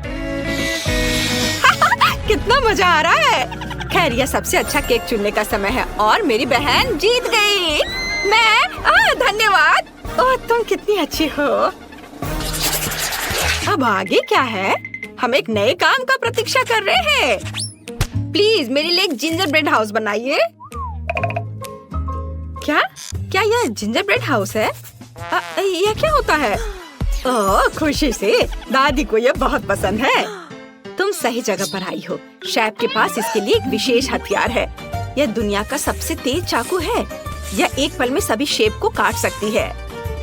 कितना मजा आ रहा है। खैर, यह सबसे अच्छा केक चुनने का समय है और मेरी बहन जीत गई। धन्यवाद। ओह, तुम कितनी अच्छी हो। अब आगे क्या है? हम एक नए काम का प्रतीक्षा कर रहे हैं। प्लीज मेरे लिए एक जिंजर ब्रेड हाउस बनाइए। क्या यह जिंजर ब्रेड हाउस है? यह क्या होता है? ओह, खुशी से। दादी को यह बहुत पसंद है। सही जगह पर आई हो। शेफ के पास इसके लिए एक विशेष हथियार है। यह दुनिया का सबसे तेज चाकू है। यह एक पल में सभी शेप को काट सकती है।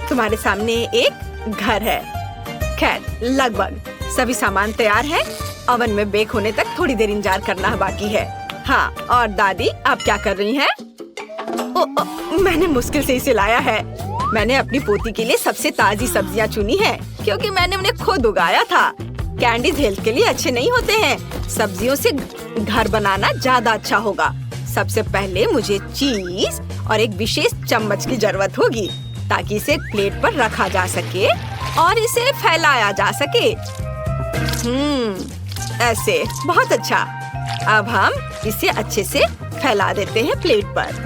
तुम्हारे सामने एक घर है। खैर, लगभग सभी सामान तैयार है। ओवन में बेक होने तक थोड़ी देर इंतजार करना बाकी है। हाँ, और दादी आप क्या कर रही हैं? मैंने मुश्किल से इसे लाया है। मैंने अपनी पोती के लिए सबसे ताजी सब्जियां चुनी है, क्योंकि मैंने उन्हें खुद उगाया था। कैंडीज हेल्थ के लिए अच्छे नहीं होते हैं। सब्जियों से घर बनाना ज्यादा अच्छा होगा। सबसे पहले मुझे चीज और एक विशेष चम्मच की जरूरत होगी, ताकि इसे प्लेट पर रखा जा सके और इसे फैलाया जा सके। ऐसे, बहुत अच्छा। अब हम इसे अच्छे से फैला देते हैं प्लेट पर।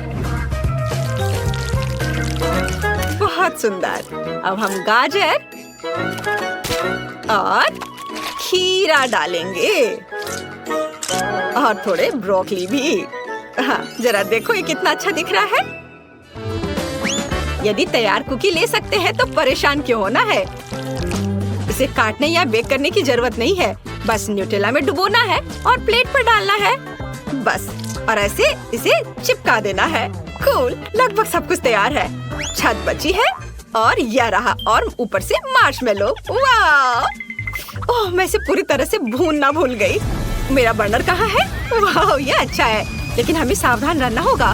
बहुत सुंदर। अब हम गाजर और खीरा डालेंगे और थोड़े ब्रोकली भी। हाँ, जरा देखो ये कितना अच्छा दिख रहा है। यदि तैयार कुकी ले सकते हैं तो परेशान क्यों होना है। इसे काटने या बेक करने की जरूरत नहीं है। बस न्यूटेला में डुबोना है और प्लेट पर डालना है। बस, और ऐसे इसे चिपका देना है। कूल, लगभग सब कुछ तैयार है। छत बची है और यह रहा, और ऊपर से मार्शमेलो। वाह! ओह, मैं इसे पूरी तरह से भूनना भूल गई। मेरा बर्नर कहाँ है? वाह, ये अच्छा है, लेकिन हमें सावधान रहना होगा।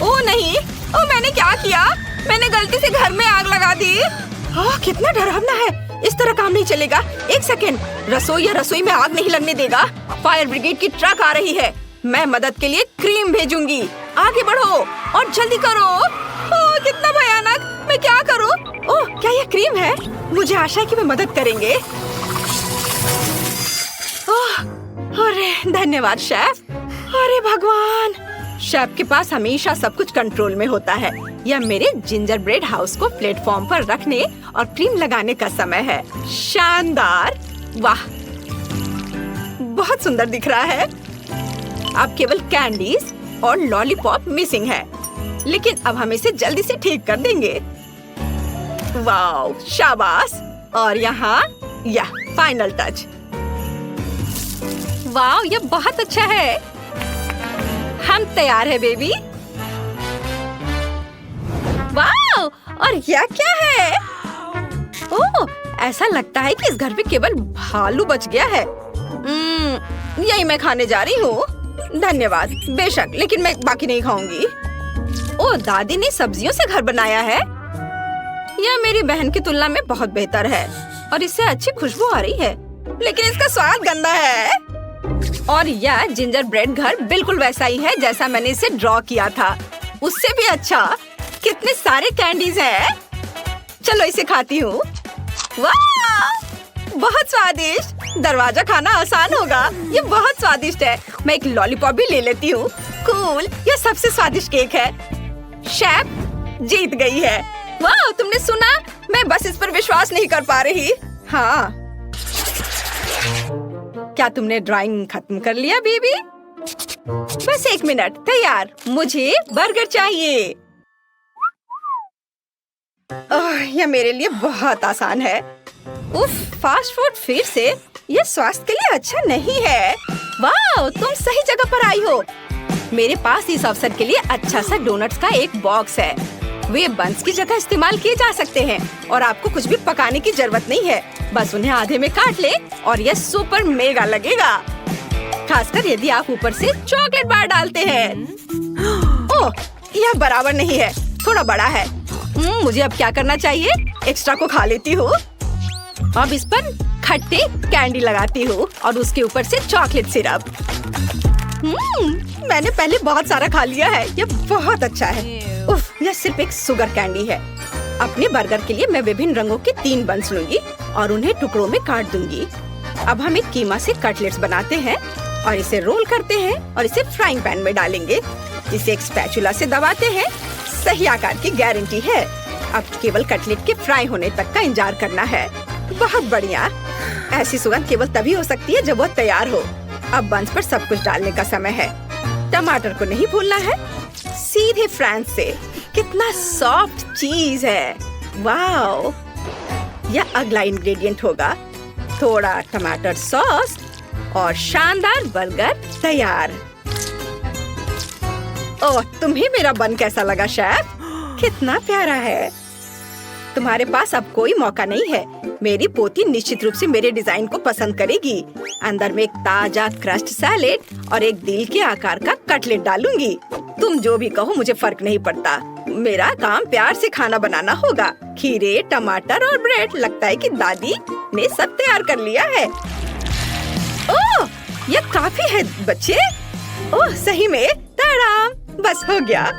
ओह नहीं, ओह मैंने क्या किया? मैंने गलती से घर में आग लगा दी। ओह, कितना डरावना है। इस तरह काम नहीं चलेगा। एक सेकेंड, रसोई में आग नहीं लगने देगा। फायर ब्रिगेड की ट्रक आ रही है। मैं मदद के लिए क्रीम भेजूंगी। आगे बढ़ो और जल्दी करो। ओह, कितना भयानक। मैं क्या करूं? ओह, क्या यह क्रीम है? मुझे आशा है कि वे मदद करेंगे। ओह, अरे धन्यवाद शेफ। अरे भगवान, शेफ के पास हमेशा सब कुछ कंट्रोल में होता है। यह मेरे जिंजर ब्रेड हाउस को प्लेटफॉर्म पर रखने और क्रीम लगाने का समय है। शानदार! वाह, बहुत सुंदर दिख रहा है। अब केवल कैंडीज और लॉलीपॉप मिसिंग है, लेकिन अब हम इसे जल्दी से ठीक कर देंगे। वाह, शाबाश! और यहाँ यह फाइनल टच। वाह, यह बहुत अच्छा है। हम तैयार है बेबी। वाह, और यह क्या है? ओह, ऐसा लगता है कि इस घर में केवल भालू बच गया है। यही मैं खाने जा रही हूँ। धन्यवाद। बेशक, लेकिन मैं बाकी नहीं खाऊंगी। ओह, दादी ने सब्जियों से घर बनाया है। यह मेरी बहन की तुलना में बहुत बेहतर है और इससे अच्छी खुशबू आ रही है, लेकिन इसका स्वाद गंदा है। और यह जिंजर ब्रेड घर बिल्कुल वैसा ही है जैसा मैंने इसे ड्रॉ किया था, उससे भी अच्छा। कितने सारे कैंडीज हैं। चलो इसे खाती हूँ। वाह, बहुत स्वादिष्ट। दरवाजा खाना आसान होगा। ये बहुत स्वादिष्ट है। मैं एक लॉलीपॉप भी ले लेती हूँ। कूल, यह सबसे स्वादिष्ट केक है। शेफ जीत गई है। वाह, तुमने सुना? मैं बस इस पर विश्वास नहीं कर पा रही। हाँ, क्या तुमने ड्राइंग खत्म कर लिया बेबी? बस 1 मिनट। तैयार। मुझे बर्गर चाहिए। यह मेरे लिए बहुत आसान है। उफ, फास्ट फूड फिर से? यह स्वास्थ्य के लिए अच्छा नहीं है। वाह, तुम सही जगह पर आई हो। मेरे पास इस अवसर के लिए अच्छा सा डोनट्स का एक बॉक्स है। वे बंस की जगह इस्तेमाल किए जा सकते हैं और आपको कुछ भी पकाने की जरूरत नहीं है। बस उन्हें आधे में काट ले और यह सुपर मेगा लगेगा, खासकर यदि आप ऊपर से चॉकलेट बार डालते हैं। ओह, यह बराबर नहीं है, थोड़ा बड़ा है। मुझे अब क्या करना चाहिए? एक्स्ट्रा को खा लेती हूँ। अब इस पर खट्टे कैंडी लगाती हूँ और उसके ऊपर से चॉकलेट सिरप। मैंने पहले बहुत सारा खा लिया है। यह बहुत अच्छा है। उफ, यह सिर्फ एक शुगर कैंडी है। अपने बर्गर के लिए मैं विभिन्न रंगों के 3 बंस लूंगी और उन्हें टुकड़ों में काट दूंगी। अब हम एक कीमा से कटलेट्स बनाते हैं और इसे रोल करते हैं और इसे फ्राइंग पैन में डालेंगे। इसे एक स्पैचुला से दबाते हैं। सही आकार की गारंटी है। अब केवल कटलेट के फ्राई होने तक का इंतजार करना है। बहुत बढ़िया। ऐसी सुगंध केवल तभी हो सकती है जब वो तैयार हो। अब बंस पर सब कुछ डालने का समय है। टमाटर को नहीं भूलना है। सीधे फ्रांस से। कितना सॉफ्ट चीज है। वाओ, यह अगला इंग्रेडिएंट होगा। थोड़ा टमाटर सॉस और शानदार बर्गर तैयार। ओह, तुम्हें मेरा बन कैसा लगा शेफ? कितना प्यारा है। तुम्हारे पास अब कोई मौका नहीं है। मेरी पोती निश्चित रूप से मेरे डिजाइन को पसंद करेगी। अंदर में एक ताजा क्रस्ट सैलेड और एक दिल के आकार का कटलेट डालूंगी। तुम जो भी कहो, मुझे फर्क नहीं पड़ता। मेरा काम प्यार से खाना बनाना होगा। खीरे, टमाटर और ब्रेड। लगता है कि दादी ने सब तैयार कर लिया है। ओह, ये काफी है बच्चे। ओह, सही में ताराम, बस हो गया।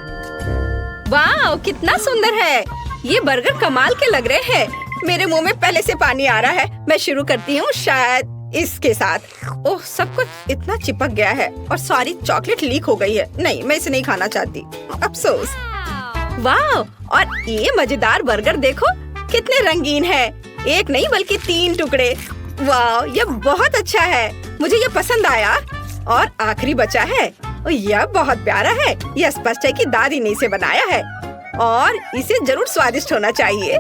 वाह, कितना सुंदर है। ये बर्गर कमाल के लग रहे हैं। मेरे मुंह में पहले से पानी आ रहा है। मैं शुरू करती हूँ शायद इसके साथ। ओह, सब कुछ इतना चिपक गया है और सारी चॉकलेट लीक हो गई है। नहीं, मैं इसे नहीं खाना चाहती, अफसोस। वाह, और ये मजेदार बर्गर देखो, कितने रंगीन है। एक नहीं बल्कि 3 टुकड़े। वाह, ये बहुत अच्छा है। मुझे ये पसंद आया। और आखिरी बचा है। यह बहुत प्यारा है। यह स्पष्ट है कि दादी ने इसे बनाया है और इसे जरूर स्वादिष्ट होना चाहिए।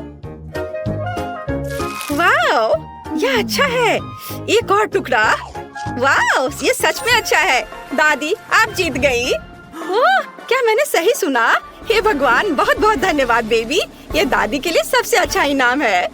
वाह, यह अच्छा है। एक और टुकड़ा। वाह, ये सच में अच्छा है। दादी, आप जीत गई। ओह, क्या मैंने सही सुना? हे भगवान, बहुत बहुत धन्यवाद बेबी। ये दादी के लिए सबसे अच्छा इनाम है।